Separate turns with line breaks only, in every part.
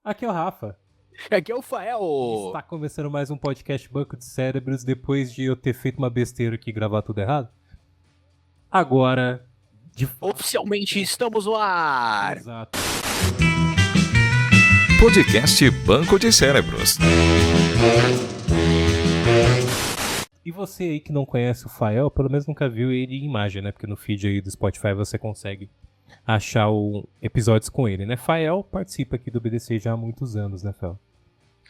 Aqui é o Rafa.
Aqui é o Fael.
Está começando mais um podcast Banco de Cérebros depois de eu ter feito uma besteira aqui e gravar tudo errado. Agora, de fato.
Oficialmente estamos no ar.
Exato.
Podcast Banco de Cérebros.
E você aí que não conhece o Fael, pelo menos nunca viu ele em imagem, né? Porque no feed aí do Spotify você consegue achar episódios com ele, né? Fael participa aqui do BDC já há muitos anos, né, Fael?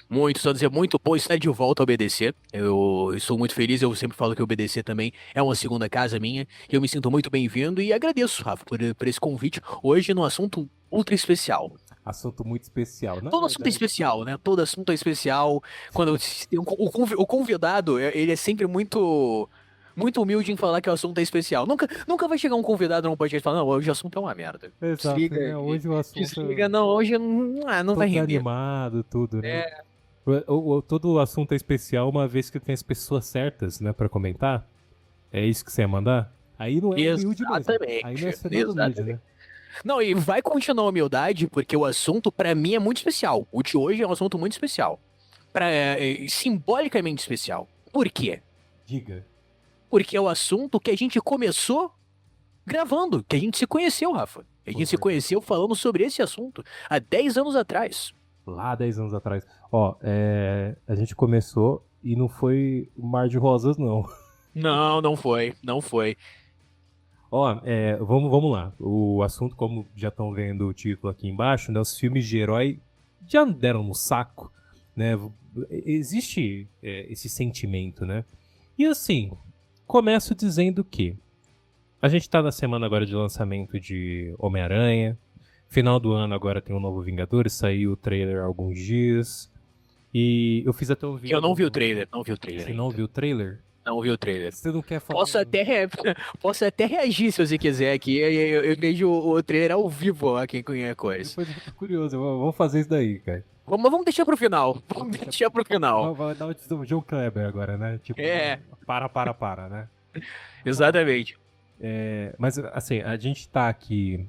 Muitos anos, é muito bom estar de volta ao BDC. Eu estou muito feliz, eu sempre falo que o BDC também é uma segunda casa minha. E eu me sinto muito bem-vindo e agradeço, Rafa, por esse convite. Hoje no assunto ultra especial.
Assunto muito especial, né?
Todo assunto é especial, né? Todo assunto é especial. Quando tem o convidado, ele é sempre muito humilde em falar que o assunto é especial. Nunca vai chegar um convidado num podcast e falar, não, hoje o assunto é uma merda.
Exato,
Desliga,
né? Hoje o assunto
desliga, não, hoje não vai
todo
render.
animado, tudo, né?
É,
Todo o assunto é especial uma vez que tem as pessoas certas, né, pra comentar. É isso que você ia mandar? Aí não é humilde mesmo. Aí não é ser nada humilde, né?
Não, e vai continuar a humildade, porque o assunto, pra mim, é muito especial. O de hoje é um assunto muito especial. Simbolicamente especial. Por quê?
Diga.
Porque é o assunto que a gente começou gravando, que a gente se conheceu, Rafa. A gente se conheceu falando sobre esse assunto há 10 anos atrás.
Lá 10 anos atrás. Ó, a gente começou e não foi um mar de rosas, não.
Não foi, não foi.
Ó, vamos lá. O assunto, como já estão vendo o título aqui embaixo, né? Os filmes de herói já deram no saco, né? Existe esse sentimento, né? E assim, começo dizendo que a gente tá na semana agora de lançamento de Homem-Aranha. Final do ano agora tem um novo Vingadores, saiu o trailer há alguns dias. E eu fiz até um vídeo.
Eu não vi o trailer, não vi o trailer
Você
ainda.
não viu o trailer?
Não vi o trailer.
Você não quer falar?
Posso até reagir se você quiser aqui. Eu vejo o trailer ao vivo, ó, quem conhece coisa.
Depois eu fico curioso, vamos fazer isso daí, cara.
Vamos deixar pro final. Vamos deixar pro final.
Vai dar o Joe Kleber agora, né? Tipo,
É.
para, né?
Exatamente.
Mas assim, a gente tá aqui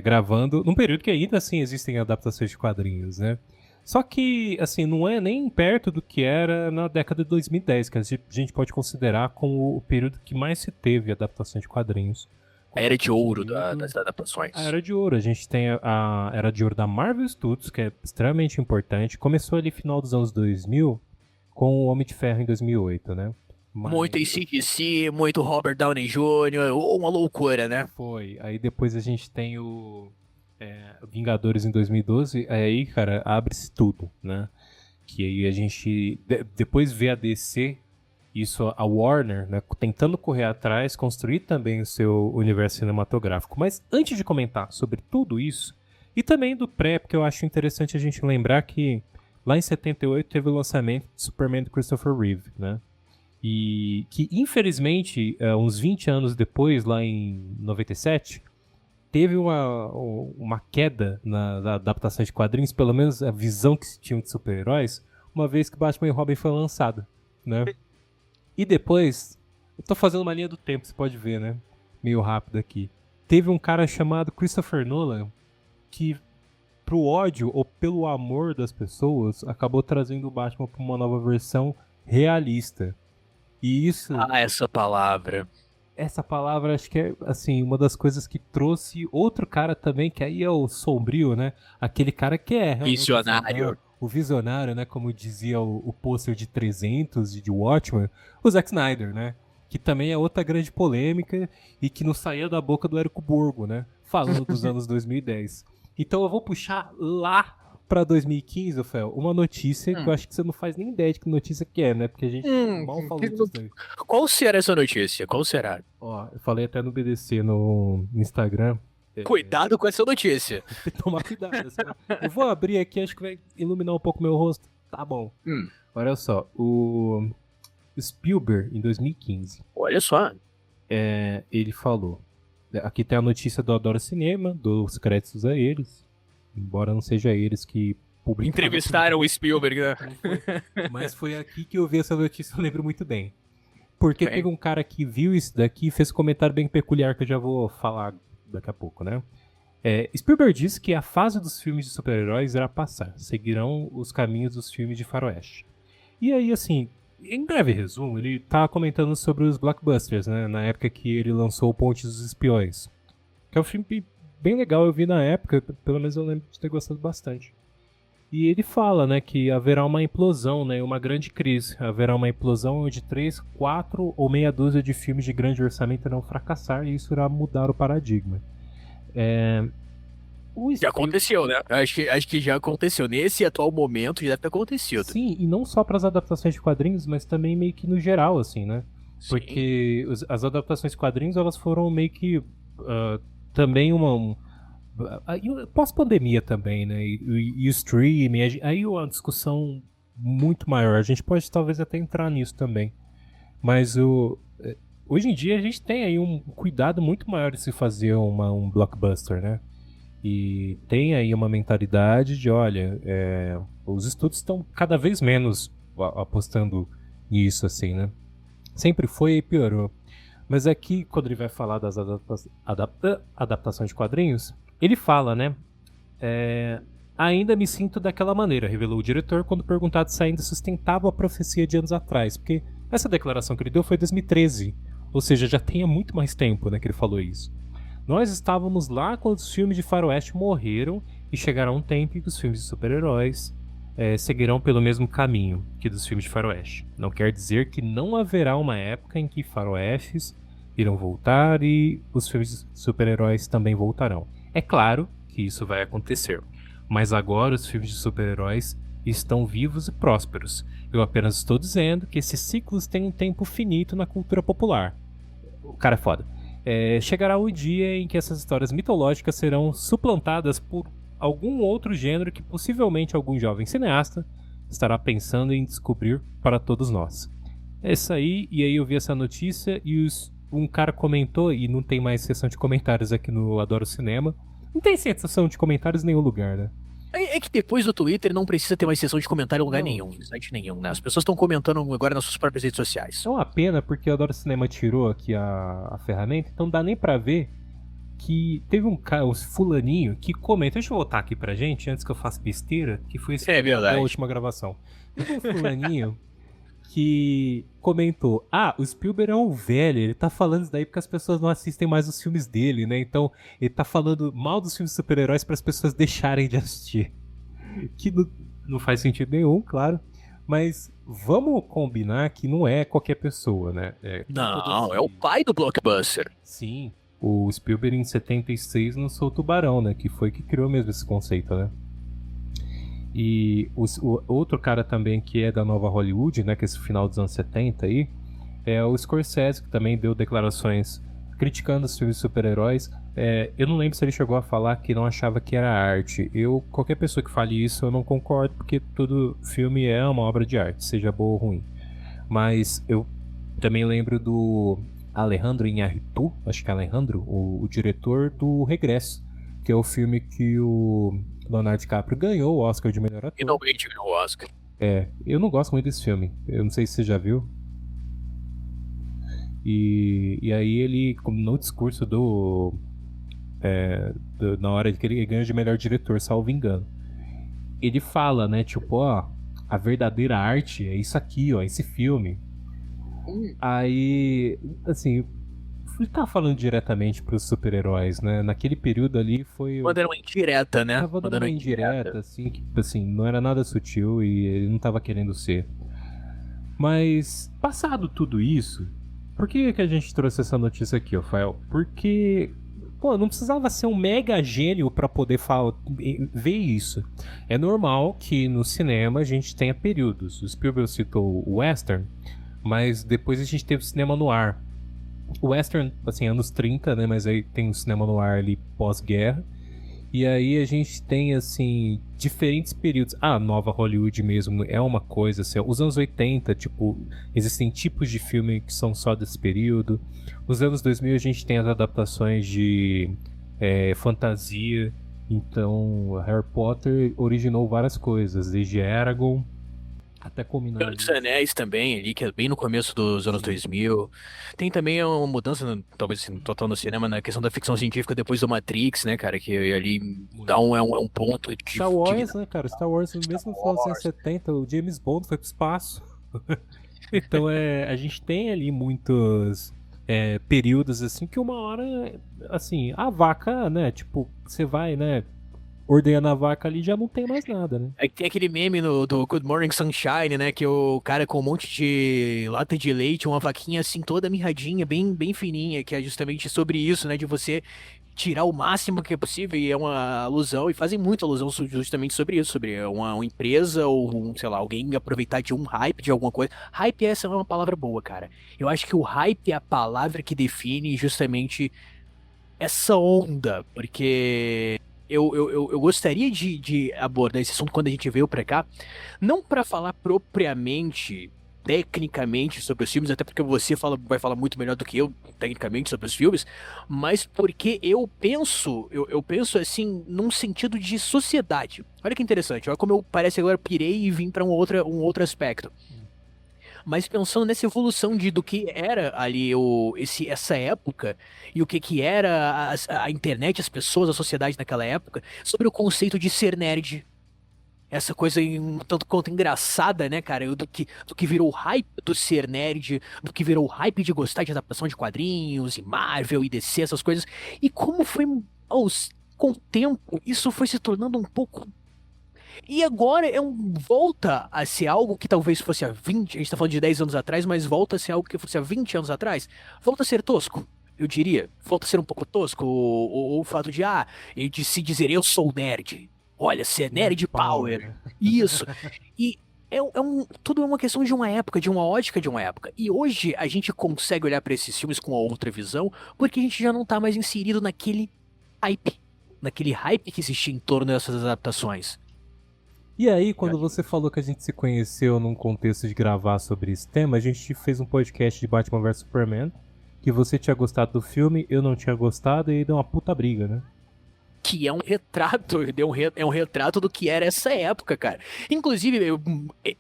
gravando num período que ainda assim existem adaptações de quadrinhos, né? Só que, assim, não é nem perto do que era na década de 2010, que a gente pode considerar como o período que mais se teve adaptações de quadrinhos.
A era de ouro das adaptações.
A Era de Ouro. A gente tem a Era de Ouro da Marvel Studios, que é extremamente importante. Começou ali no final dos anos 2000, com o Homem de Ferro em 2008, né?
Muito AC/DC, muito Robert Downey Jr., uma loucura, né?
Foi. Aí depois a gente tem o Vingadores em 2012. Aí, cara, abre-se tudo, né? Que aí a gente depois vê a DC, isso a Warner, né, tentando correr atrás, construir também o seu universo cinematográfico. Mas antes de comentar sobre tudo isso, e também do pré, porque eu acho interessante a gente lembrar que lá em 78 teve o lançamento de Superman do Christopher Reeve, né? E que, infelizmente, uns 20 anos depois, lá em 97, teve uma queda na adaptação de quadrinhos, pelo menos a visão que se tinha de super-heróis, uma vez que Batman e Robin foi lançado, né? E depois, eu tô fazendo uma linha do tempo, você pode ver, né? Meio rápido aqui. Teve um cara chamado Christopher Nolan que, pro ódio ou pelo amor das pessoas, acabou trazendo o Batman pra uma nova versão realista. E isso...
essa palavra.
Essa palavra acho que é, assim, uma das coisas que trouxe outro cara também, que aí é o sombrio, né? Aquele cara que é...
Visionário.
O visionário, né? Como dizia o pôster de 300 de Watchmen, o Zack Snyder, né? Que também é outra grande polêmica e que não saía da boca do Érico Borgo, né? Falando dos anos 2010. Então eu vou puxar lá pra 2015, Fel, uma notícia que eu acho que você não faz nem ideia de que notícia que é, né? Porque a gente mal falou disso daí.
Qual será essa notícia? Qual será?
Ó, eu falei até no BDC no Instagram.
Cuidado com essa notícia.
Tem que tomar cuidado. Eu vou abrir aqui, acho que vai iluminar um pouco meu rosto. Tá bom. Olha só, o Spielberg, em 2015,
Olha só.
ele falou. Aqui tem a notícia do Adoro Cinema, dos créditos a eles. Embora não seja eles que publicaram.
Entrevistaram o Spielberg, né?
Mas foi aqui que eu vi essa notícia, eu lembro muito bem. Porque teve um cara que viu isso daqui e fez um comentário bem peculiar que eu já vou falar daqui a pouco, né? Spielberg disse que a fase dos filmes de super-heróis irá passar, seguirão os caminhos dos filmes de faroeste. E aí, assim, em breve resumo, ele tá comentando sobre os blockbusters, né, na época que ele lançou o Ponte dos Espiões, que é um filme bem legal, eu vi na época, pelo menos eu lembro de ter gostado bastante. E ele fala, né, que haverá uma implosão, né, uma grande crise, haverá uma implosão onde 3, 4 ou meia dúzia de filmes de grande orçamento irão fracassar e isso irá mudar o paradigma.
Já aconteceu, né? Acho que já aconteceu. Nesse atual momento já deve ter acontecido.
Sim, e não só para as adaptações de quadrinhos, mas também meio que no geral, assim, né?
Sim.
Porque as adaptações de quadrinhos, elas foram meio que também pós-pandemia também, né? E o streaming, aí uma discussão muito maior. A gente pode talvez até entrar nisso também. Mas hoje em dia a gente tem aí um cuidado muito maior de se fazer um blockbuster, né? E tem aí uma mentalidade de, olha, os estúdios estão cada vez menos apostando nisso, assim, né? Sempre foi e piorou. Mas aqui, quando ele vai falar das adaptações de quadrinhos, ele fala, né? Ainda me sinto daquela maneira, revelou o diretor quando perguntado se ainda sustentava a profecia de anos atrás. Porque essa declaração que ele deu foi em 2013. Ou seja, já tem há muito mais tempo, né, que ele falou isso. Nós estávamos lá quando os filmes de faroeste morreram e chegará um tempo em que os filmes de super-heróis seguirão pelo mesmo caminho que dos filmes de faroeste. Não quer dizer que não haverá uma época em que faroestes irão voltar e os filmes de super-heróis também voltarão. É claro que isso vai acontecer, mas agora os filmes de super-heróis estão vivos e prósperos. Eu apenas estou dizendo que esses ciclos têm um tempo finito na cultura popular. O cara é foda. Chegará o dia em que essas histórias mitológicas serão suplantadas por algum outro gênero que possivelmente algum jovem cineasta estará pensando em descobrir para todos nós. É isso aí, e aí eu vi essa notícia e um cara comentou, e não tem mais sessão de comentários aqui no Adoro Cinema. Não tem sessão de comentários em nenhum lugar, né?
É que depois do Twitter não precisa ter mais sessão de comentário em lugar
Não.
nenhum, em site nenhum, né? As pessoas estão comentando agora nas suas próprias redes sociais.
É uma pena porque o Adoro Cinema tirou aqui a ferramenta, então não dá nem pra ver que teve um cara, o fulaninho, que comenta. Deixa eu voltar aqui pra gente, antes que eu faça besteira, que foi esse
verdade.
da última gravação. Teve um fulaninho que comentou: o Spielberg é um velho, ele tá falando isso daí porque as pessoas não assistem mais os filmes dele, né? Então ele tá falando mal dos filmes de super-heróis para as pessoas deixarem de assistir. Que não faz sentido nenhum, claro. Mas vamos combinar que não é qualquer pessoa, né?
Não, é o pai do blockbuster.
Sim, o Spielberg em 76 lançou o Tubarão, né? Que foi que criou mesmo esse conceito, né? E o outro cara também que é da nova Hollywood, né, que é esse final dos anos 70 aí, é o Scorsese, que também deu declarações criticando os filmes de super-heróis. Eu não lembro se ele chegou a falar que não achava que era arte. Qualquer pessoa que fale isso, eu não concordo, porque todo filme é uma obra de arte, seja boa ou ruim. Mas eu também lembro do Alejandro Iñárritu, acho que é Alejandro, o diretor do Regresso, que é o filme que o Leonardo DiCaprio ganhou o Oscar de melhor ator.
Finalmente ganhou o Oscar.
Eu não gosto muito desse filme. Eu não sei se você já viu. E aí ele, no discurso na hora que ele ganha de melhor diretor, salvo engano, ele fala, né, tipo, a verdadeira arte é isso aqui, esse filme. Aí, assim, ele tá falando diretamente pros super-heróis, né? Naquele período ali foi...
Mandando uma indireta, né?
Tava dando uma indireta, assim, que assim, não era nada sutil e ele não tava querendo ser. Mas, passado tudo isso, por que a gente trouxe essa notícia aqui, Rafael? Porque, não precisava ser um mega gênio pra poder ver isso. É normal que no cinema a gente tenha períodos. O Spielberg citou o western, mas depois a gente teve o cinema noir. O western, assim, anos 30, né? Mas aí tem o cinema noir ali pós-guerra. E aí a gente tem, assim, diferentes períodos. Nova Hollywood mesmo é uma coisa, assim, os anos 80, tipo, existem tipos de filme que são só desse período. Nos anos 2000 a gente tem as adaptações de fantasia. Então, Harry Potter originou várias coisas, desde Eragon Até culminar
Senhor
ali.
dos Anéis também, ali, que é bem no começo dos anos 2000. Tem também uma mudança, talvez assim, total no cinema, na questão da ficção científica depois do Matrix, né, cara? Que ali dá é um ponto
Star
de
Wars,
vida.
né, cara? Star Wars, mesmo nos anos 70, o James Bond foi pro espaço. Então a gente tem ali muitos períodos assim que uma hora, assim, a vaca, né? Tipo, você vai, né? Ordenhando a vaca ali já não tem mais nada, né?
Aí tem aquele meme do Good Morning Sunshine, né? Que o cara com um monte de lata de leite, uma vaquinha assim toda mirradinha, bem fininha, que é justamente sobre isso, né? De você tirar o máximo que é possível, e é uma alusão, e fazem muita alusão justamente sobre isso, sobre uma empresa ou, sei lá, alguém aproveitar de um hype de alguma coisa. Hype, essa é uma palavra boa, cara. Eu acho que o hype é a palavra que define justamente essa onda, porque eu gostaria de abordar esse assunto quando a gente veio pra cá, não pra falar propriamente, tecnicamente sobre os filmes, até porque você vai falar muito melhor do que eu, tecnicamente, sobre os filmes, mas porque eu penso assim, num sentido de sociedade. Olha que interessante, olha como eu parece agora pirei e vim pra um outro aspecto. Mas pensando nessa evolução do que era ali essa época e o que era a internet, as pessoas, a sociedade naquela época, sobre o conceito de ser nerd. Essa coisa um tanto quanto engraçada, né, cara? Do que virou o hype do ser nerd, do que virou o hype de gostar de adaptação de quadrinhos, e Marvel, e DC, essas coisas. E como foi, com o tempo, isso foi se tornando um pouco e agora volta a ser algo que talvez fosse há 20, a gente tá falando de 10 anos atrás, mas volta a ser algo que fosse há 20 anos atrás. Volta a ser tosco, eu diria. Volta a ser um pouco tosco o fato de se dizer eu sou nerd. Olha, você é
Nerd
nerd
Power,
power.
né?
Isso. E tudo é uma questão de uma época, de uma ótica de uma época. E hoje a gente consegue olhar pra esses filmes com uma outra visão, porque a gente já não tá mais inserido hype, naquele hype que existia em torno dessas adaptações.
E aí, quando você falou que a gente se conheceu num contexto de gravar sobre esse tema, a gente fez um podcast de Batman vs Superman, que você tinha gostado do filme, eu não tinha gostado, e aí deu uma puta briga, né?
Que é um retrato, é um retrato do que era essa época, cara. Inclusive,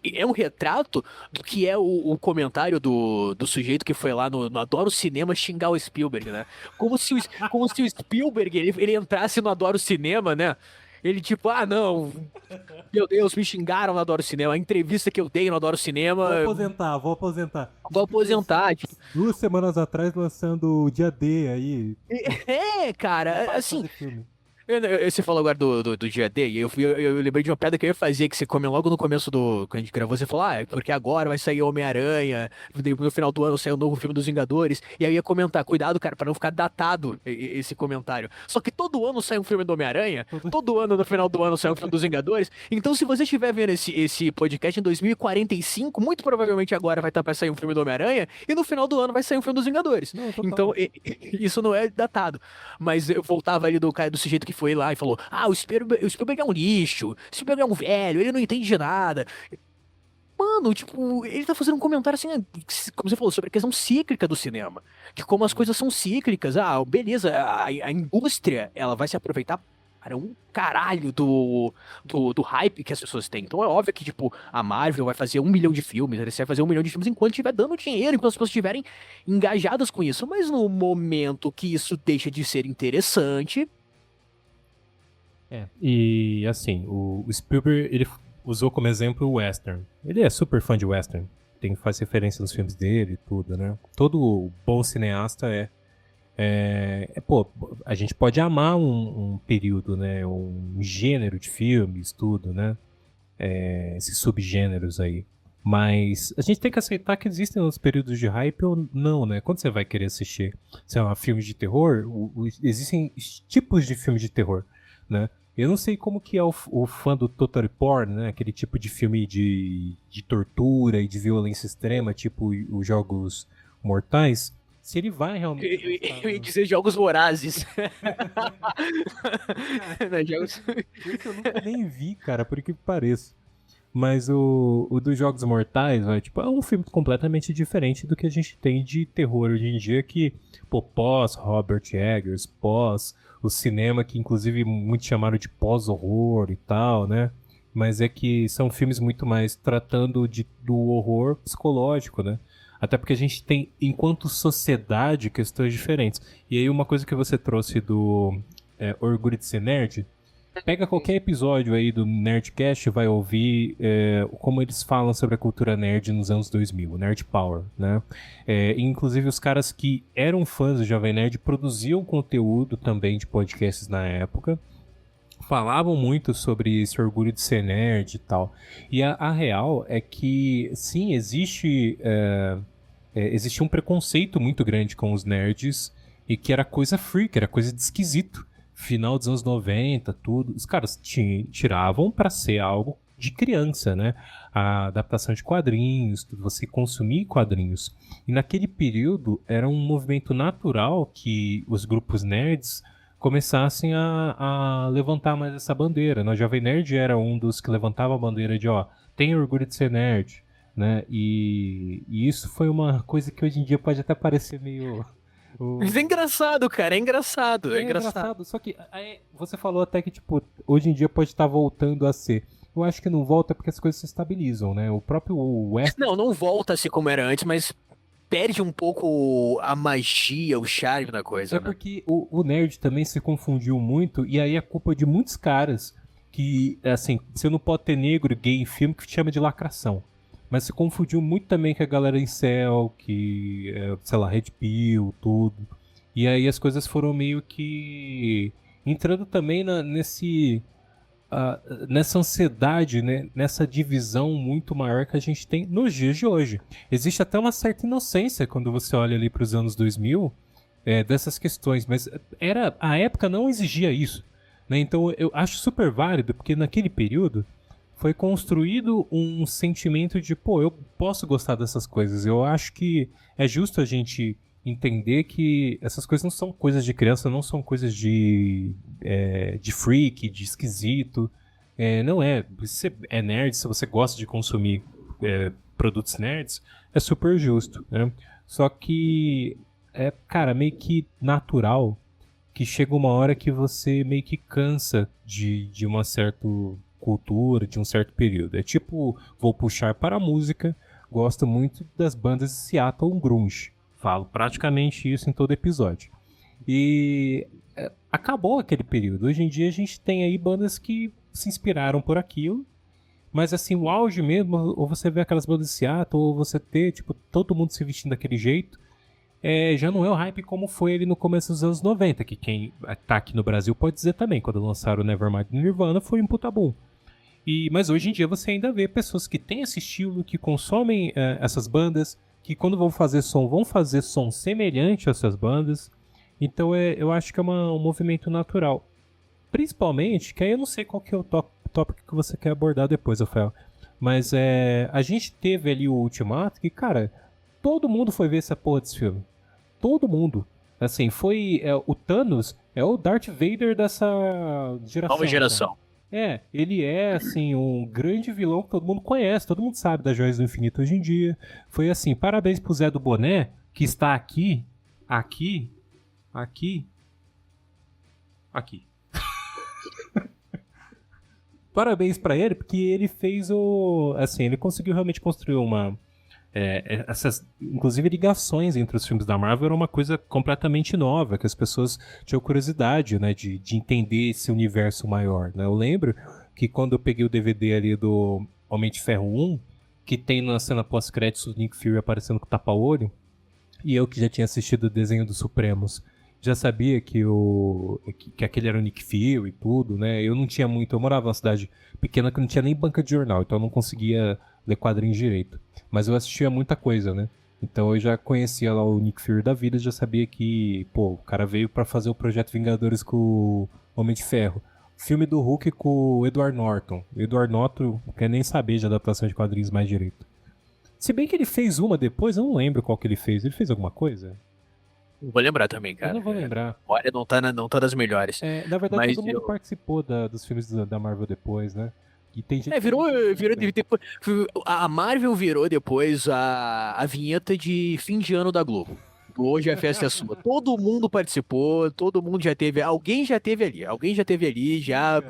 é um retrato do que é o comentário do sujeito que foi lá no Adoro Cinema xingar o Spielberg, né? Como se o Spielberg ele entrasse no Adoro Cinema, né? Ele tipo, não, meu Deus, me xingaram no Adoro Cinema. A entrevista que eu dei no Adoro Cinema,
Vou aposentar.
vou aposentar. Tipo.
2 semanas atrás lançando o dia D aí.
Cara,
Vai
assim,
fazer filme.
Você falou agora do dia D, e eu lembrei de uma piada que eu ia fazer, que você comeu logo no começo quando a gente gravou, você falou, é porque agora vai sair Homem-Aranha, no final do ano sai o novo filme dos Vingadores, e aí eu ia comentar, cuidado, cara, pra não ficar datado esse comentário. Só que todo ano sai um filme do Homem-Aranha, todo ano, no final do ano, sai um filme dos Vingadores, então se você estiver vendo esse podcast em 2045, muito provavelmente agora vai estar pra sair um filme do Homem-Aranha, e no final do ano vai sair um filme dos Vingadores.
Não, total.
Então, isso não é datado. Mas eu voltava ali do cara, do sujeito que foi lá e falou: o Spielberg é um lixo, o Spielberg é um velho, ele não entende de nada. Mano, tipo, ele tá fazendo um comentário assim, como você falou, sobre a questão cíclica do cinema. De como as coisas são cíclicas. Beleza, a indústria, ela vai se aproveitar para um caralho do hype que as pessoas têm. Então é óbvio que, tipo, a Marvel vai fazer 1 milhão de filmes, a DC vai fazer 1 milhão de filmes enquanto estiver dando dinheiro, enquanto as pessoas estiverem engajadas com isso. Mas no momento que isso deixa de ser interessante.
E assim, o Spielberg, ele usou como exemplo o western. Ele é super fã de western. Faz referência nos filmes dele e tudo, né? Todo bom cineasta pô, a gente pode amar um período, né? Um gênero de filmes, tudo, né? Esses subgêneros aí. Mas a gente tem que aceitar que existem os períodos de hype ou não, né? Quando você vai querer assistir, sei lá, filmes de terror, existem tipos de filmes de terror, né? Eu não sei como que é o fã do Total Porn, né? Aquele tipo de filme de tortura e de violência extrema, tipo os Jogos Mortais. Se ele vai realmente...
Eu ia dizer Jogos Vorazes. Não, jogos...
Esse eu nunca nem vi, cara, por que pareça. Mas o dos Jogos Mortais, tipo, é um filme completamente diferente do que a gente tem de terror hoje em dia, que, pô, pós Robert Eggers, pós o cinema, que inclusive muitos chamaram de pós-horror e tal, né? mas é que são filmes muito mais tratando do horror psicológico, né? Até porque a gente tem, enquanto sociedade, questões diferentes. E aí uma coisa que você trouxe do Orgulho de Ser Nerd, pega qualquer episódio aí do Nerdcast e vai ouvir como eles falam sobre a cultura nerd nos anos 2000, Nerd Power, né? Inclusive os caras que eram fãs do Jovem Nerd produziam conteúdo também de podcasts na época, falavam muito sobre esse orgulho de ser nerd e tal. E a real é que, sim, existia um preconceito muito grande com os nerds e que era coisa freak, era coisa de esquisito. Final dos anos 90, tudo. Os caras tiravam pra ser algo de criança, né? A adaptação de quadrinhos, você consumir quadrinhos. E naquele período era um movimento natural que os grupos nerds começassem a levantar mais essa bandeira, né? O Jovem Nerd era um dos que levantava a bandeira de, tem orgulho de ser nerd, né? E isso foi uma coisa que hoje em dia pode até parecer meio...
Mas é engraçado, cara, é engraçado.
É engraçado, só que você falou até que, tipo, hoje em dia pode estar voltando a ser. Eu acho que não volta porque as coisas se estabilizam, né? O próprio West...
Não volta a ser como era antes, mas perde um pouco a magia, o charme da coisa, né?
Porque o nerd também se confundiu muito, e aí é culpa de muitos caras que, assim, você não pode ter negro, gay em filme que chama de lacração. Mas se confundiu muito também com a galera incel, que, sei lá, Red Pill, tudo. E aí as coisas foram meio que entrando também nessa ansiedade, né? Nessa divisão muito maior que a gente tem nos dias de hoje. Existe até uma certa inocência quando você olha ali para os anos 2000 dessas questões, mas a época não exigia isso, né? Então eu acho super válido, porque naquele período foi construído um sentimento de, pô, eu posso gostar dessas coisas. Eu acho que é justo a gente entender que essas coisas não são coisas de criança, não são coisas de freak, de esquisito. Não é. Você é nerd, se você gosta de consumir produtos nerds, é super justo, né? Só que cara, meio que natural que chega uma hora que você meio que cansa de uma certa cultura, de um certo período. É tipo, vou puxar para a música, gosto muito das bandas de Seattle grunge. Falo praticamente isso em todo episódio. E acabou aquele período. Hoje em dia a gente tem aí bandas que se inspiraram por aquilo, mas assim, o auge mesmo, ou você vê aquelas bandas de Seattle, ou você ter, tipo, todo mundo se vestindo daquele jeito, já não é o hype como foi ali no começo dos anos 90, que quem tá aqui no Brasil pode dizer também, quando lançaram o Nevermind do Nirvana, foi um puta boom. Mas hoje em dia você ainda vê pessoas que têm esse estilo, que consomem essas bandas, que quando vão fazer som semelhante a essas bandas. Então eu acho que é um movimento natural. Principalmente, que aí eu não sei qual que é o tópico que você quer abordar depois, Rafael. Mas a gente teve ali o Ultimato, que, cara, todo mundo foi ver essa porra desse filme. Todo mundo. Assim, foi... o Thanos é o Darth Vader dessa geração.
Nova geração.
Ele é, assim, um grande vilão que todo mundo conhece, todo mundo sabe das Joias do Infinito hoje em dia. Foi assim, parabéns pro Zé do Boné, que está aqui. Parabéns pra ele, porque ele fez assim, ele conseguiu realmente construir essas, inclusive, ligações entre os filmes da Marvel era uma coisa completamente nova, que as pessoas tinham curiosidade, né, de entender esse universo maior, né? Eu lembro que quando eu peguei o DVD ali do Homem de Ferro 1, que tem na cena pós-créditos o Nick Fury aparecendo com o tapa-olho, e eu que já tinha assistido o desenho dos Supremos, já sabia que aquele era o Nick Fury e tudo, né? Eu morava numa cidade pequena que não tinha nem banca de jornal, então eu não conseguia ler quadrinhos direito. Mas eu assistia muita coisa, né? Então eu já conhecia lá o Nick Fury da vida, já sabia que, pô, o cara veio pra fazer o Projeto Vingadores com o Homem de Ferro. Filme do Hulk com o Edward Norton. O Edward Norton não quer nem saber de adaptação de quadrinhos mais direito. Se bem que ele fez uma depois, eu não lembro qual que ele fez. Ele fez alguma coisa?
Não vou lembrar também, cara.
Eu não vou lembrar.
Olha, não tá das melhores.
Na verdade,
mas
todo mundo participou dos filmes da Marvel depois, né? E tem gente
virou depois. A Marvel virou depois a vinheta de fim de ano da Globo. Hoje a festa é sua. Todo mundo participou, todo mundo já teve. Alguém já teve ali. Alguém já teve ali, já.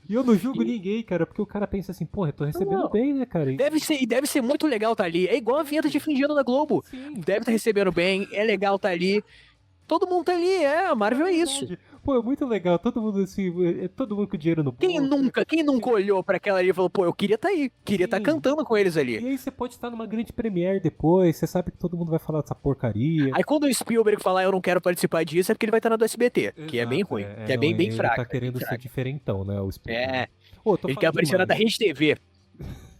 E eu não julgo ninguém, cara, porque o cara pensa assim, porra, eu tô recebendo
Não.
bem, né, cara?
Deve ser muito legal estar ali. É igual a vinheta de fim de ano da Globo.
Sim.
Deve estar recebendo bem, é legal estar ali. Todo mundo tá ali, a Marvel é isso.
Verdade. Pô, é muito legal, todo mundo assim, todo mundo com dinheiro no bolso.
Quem nunca olhou pra aquela ali e falou, pô, eu queria estar aí, queria estar
Sim.
cantando com eles
E
ali.
aí você pode estar numa grande premiere depois, você sabe que todo mundo vai falar dessa porcaria.
Aí quando o Spielberg falar eu não quero participar disso, é porque ele vai estar na do SBT, que é bem
Exato,
ruim, que é bem
ele
fraco.
tá querendo ser diferentão, né, o Spielberg.
É,
Ô, tô
ele quer
falando
aparecer na da
demais.
Rede TV.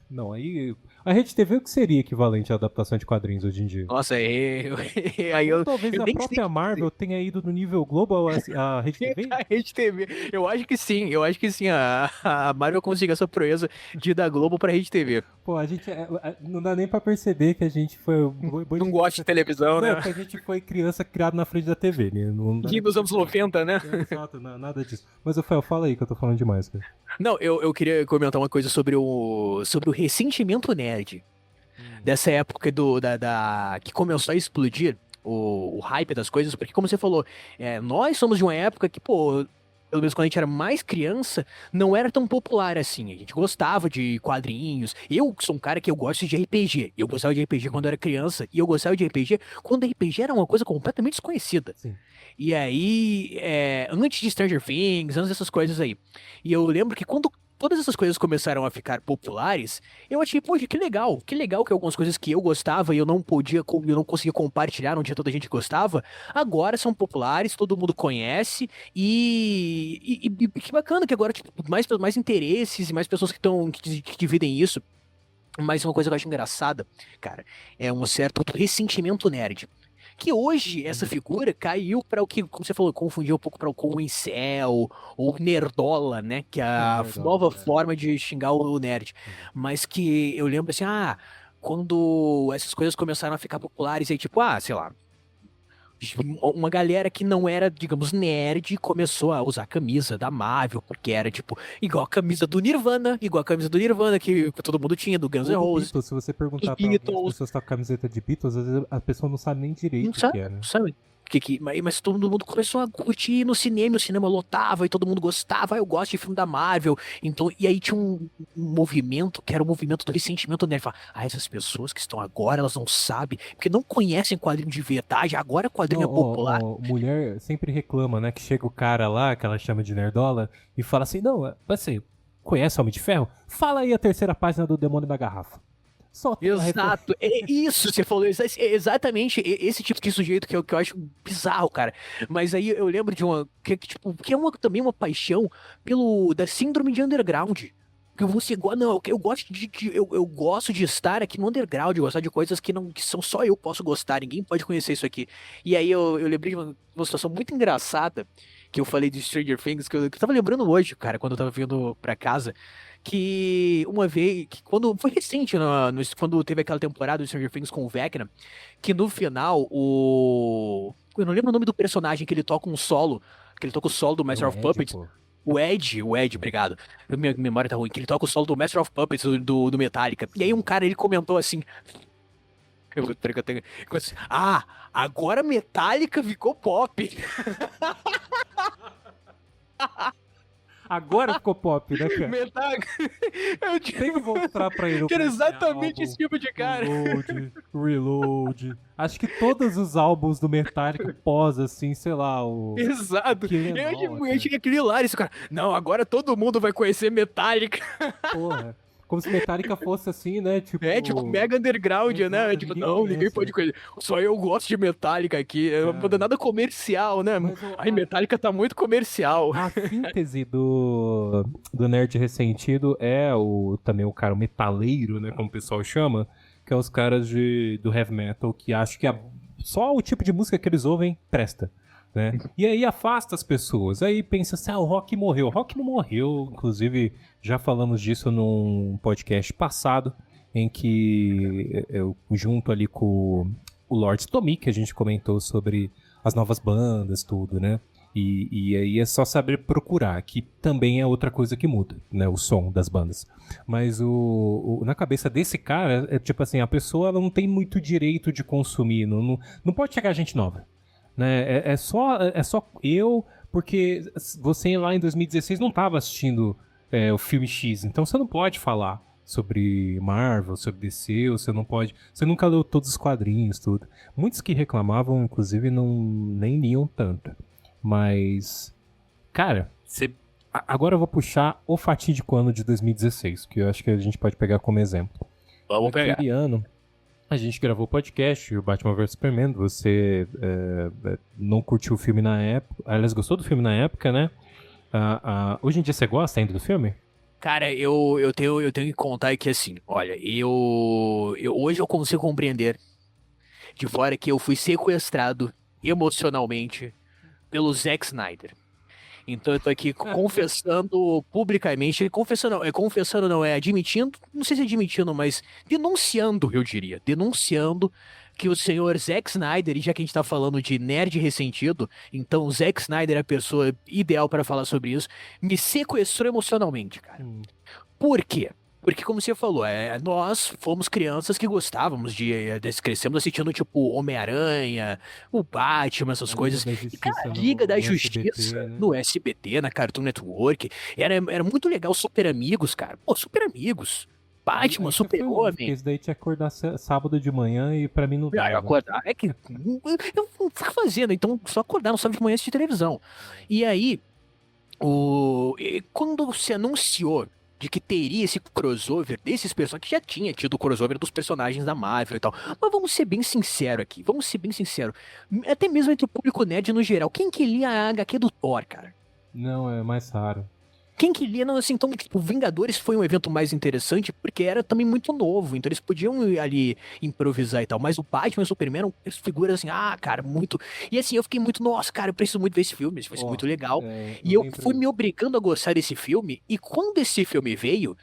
Não, aí a Rede TV, o que seria equivalente à adaptação de quadrinhos hoje em dia?
Nossa, aí
Ou
eu,
talvez
eu
a
nem sei
própria Marvel tenha ido no nível global a Rede TV?
a Rede TV. Eu acho que sim, a Marvel conseguiu essa proeza de dar Globo pra Rede TV.
Pô, a gente não dá nem pra perceber que a gente foi
Não gosta de televisão,
Não,
né?
que a gente foi criança criada na frente da TV, né? Não dá
E
nem
nos anos 90, né?
Exato, nada disso. Mas, Rafael, fala aí que eu tô falando demais, cara.
Não, eu queria comentar uma coisa sobre o ressentimento nerd. Dessa época que começou a explodir o hype das coisas, porque como você falou, nós somos de uma época que, pô, pelo menos quando a gente era mais criança, não era tão popular assim. A gente gostava de quadrinhos. Eu sou um cara que eu gosto de RPG. Eu gostava de RPG quando eu era criança, e eu gostava de RPG quando RPG era uma coisa completamente desconhecida.
Sim.
E aí, antes de Stranger Things, antes dessas coisas aí. E eu lembro que quando todas essas coisas começaram a ficar populares, eu achei, poxa, que legal que algumas coisas que eu gostava e eu não conseguia compartilhar, não tinha toda a gente que gostava, agora são populares, todo mundo conhece e que bacana que agora, tipo, mais interesses e mais pessoas que dividem isso. Mas uma coisa que eu acho engraçada, cara, é um certo ressentimento nerd. Que hoje essa figura caiu para o que, como você falou, confundiu um pouco com o incel ou nerdola, né? Que é a
Nerdola,
nova
é.
forma de xingar o nerd. Mas que eu lembro assim, quando essas coisas começaram a ficar populares, aí tipo, sei lá, uma galera que não era, digamos, nerd, começou a usar a camisa da Marvel, porque era, tipo, igual a camisa do Nirvana, que todo mundo tinha, do Guns N'
Ou do
Roses.
Beatles, se você perguntar
Os
pra algumas
Beatles.
pessoas que tá com camiseta de Beatles, às vezes a pessoa não sabe nem direito
Não
o
sabe,
que é, né?
não sabe. Mas todo mundo começou a curtir ir no cinema, e o cinema lotava e todo mundo gostava. Eu gosto de filme da Marvel. Então, e aí tinha um movimento que era o movimento do ressentimento nerd. Fala, essas pessoas que estão agora, elas não sabem, porque não conhecem quadrinho de verdade. Agora quadrinho é popular.
Mulher sempre reclama, né? Que chega o cara lá, que ela chama de nerdola, e fala assim: não, você conhece Homem de Ferro? Fala aí a terceira página do Demônio da Garrafa. Só tem uma
Exato, é isso, você falou exatamente esse tipo de sujeito que eu acho bizarro, cara. Mas aí eu lembro de uma que é também uma paixão da síndrome de underground. Que você não, eu gosto eu gosto de estar aqui no underground, gostar de coisas que são só eu posso gostar, ninguém pode conhecer isso aqui. E aí eu lembrei de uma situação muito engraçada que eu falei de Stranger Things, que eu tava lembrando hoje, cara, quando eu tava vindo pra casa. Que uma vez, que quando foi recente, quando teve aquela temporada do Stranger Things com o Vecna, que no final eu não lembro o nome do personagem que ele toca um solo, que ele toca o solo do Master of Puppets.
Pô.
O Ed, obrigado. Minha memória tá ruim, que ele toca o solo do Master of Puppets do Metallica. E aí um cara ele comentou assim. Agora Metallica ficou pop.
Agora ficou pop, né, cara?
Metallica.
Tem que voltar pra ele.
Que era exatamente esse tipo de cara.
Reload. Acho que todos os álbuns do Metallica pós, assim, sei lá, o...
Exato.
Que
Eu achei aquele hilário, esse cara. Não, agora todo mundo vai conhecer Metallica.
Porra. Como se Metallica fosse assim, né? Tipo,
Tipo, mega underground, né?
Exato,
Tipo,
ninguém
não, ninguém
conhece,
pode
né?
conhecer. Só eu gosto de Metallica aqui. É uma banda nada comercial, né?
Mas
Metallica tá muito comercial.
a síntese do nerd ressentido é também o cara metaleiro, né? Como o pessoal chama, que é os caras do heavy metal que acham que só o tipo de música que eles ouvem presta. Né? E aí afasta as pessoas. Aí pensa assim, o rock morreu. O rock não morreu. Inclusive, já falamos disso num podcast passado, em que eu, junto ali com o Lord Tommy, que a gente comentou sobre as novas bandas, tudo, né? E aí é só saber procurar, que também é outra coisa que muda, né? O som das bandas. Mas na cabeça desse cara, é tipo assim, a pessoa ela não tem muito direito de consumir, não pode chegar gente nova. Né? É só eu, porque você lá em 2016 não estava assistindo o filme X, então você não pode falar sobre Marvel, sobre DC, você não pode. Você nunca leu todos os quadrinhos, tudo. Muitos que reclamavam, inclusive, nem liam tanto. Mas, cara, agora eu vou puxar o fatídico ano de 2016, que eu acho que a gente pode pegar como exemplo.
Vamos pegar.
Naquele ano, a gente gravou o podcast, o Batman vs Superman. Você não curtiu o filme na época. Aliás, gostou do filme na época, né? Hoje em dia você gosta ainda do filme?
Cara, eu tenho que contar que assim, olha, hoje eu consigo compreender de fora que eu fui sequestrado emocionalmente pelo Zack Snyder. Então eu tô aqui confessando publicamente, confessando não, admitindo, não sei se admitindo, mas denunciando, eu diria, denunciando que o senhor Zack Snyder, e já que a gente tá falando de nerd ressentido, então o Zack Snyder é a pessoa ideal para falar sobre isso, me sequestrou emocionalmente, cara. Por quê? Porque, como você falou, nós fomos crianças que gostávamos crescemos assistindo, tipo, Homem-Aranha, o Batman, essas coisas. E, cara, Liga da Justiça no SBT, na Cartoon Network. Era muito legal. Super Amigos, cara. Pô, Super Amigos. Batman, Super-Homem.
Porque isso daí tinha que acordar sábado de manhã e pra mim não dava.
Acordar é que eu não fico fazendo, então só acordar no sábado de manhã assistir televisão. E aí, quando se anunciou de que teria esse crossover desses personagens, que já tinha tido o crossover dos personagens da Marvel e tal. Mas vamos ser bem sinceros aqui, até mesmo entre o público nerd no geral, quem que lia a HQ do Thor, cara?
Não, é mais raro.
Quem que lia, não, assim, então, tipo, Vingadores foi um evento mais interessante porque era também muito novo, então eles podiam ali improvisar e tal, mas o Batman e o Superman eram figuras assim, cara, muito... E assim, eu fiquei muito, nossa, cara, eu preciso muito ver esse filme, isso vai ser muito legal. E eu fui me obrigando a gostar desse filme, e quando esse filme veio,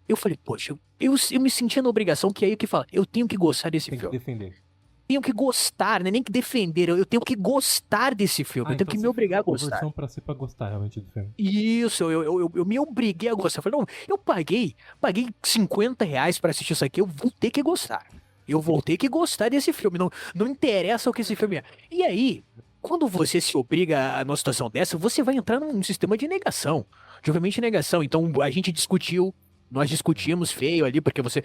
eu falei, poxa, eu me sentia na obrigação, que é aí que fala, eu tenho que gostar desse filme.
Tem que defender.
Tenho que gostar, né? Nem que defender, eu tenho que gostar desse filme, eu tenho que me obrigar a gostar.
Pra gostar realmente do filme.
Isso, eu me obriguei a gostar. Eu falei, não, eu paguei R$ 50 pra assistir isso aqui, eu vou ter que gostar. Eu vou ter que gostar desse filme, não interessa o que esse filme é. E aí, quando você se obriga a numa situação dessa, você vai entrar num sistema de negação. De obviamente negação. Então a gente discutiu. Nós discutimos feio ali, porque você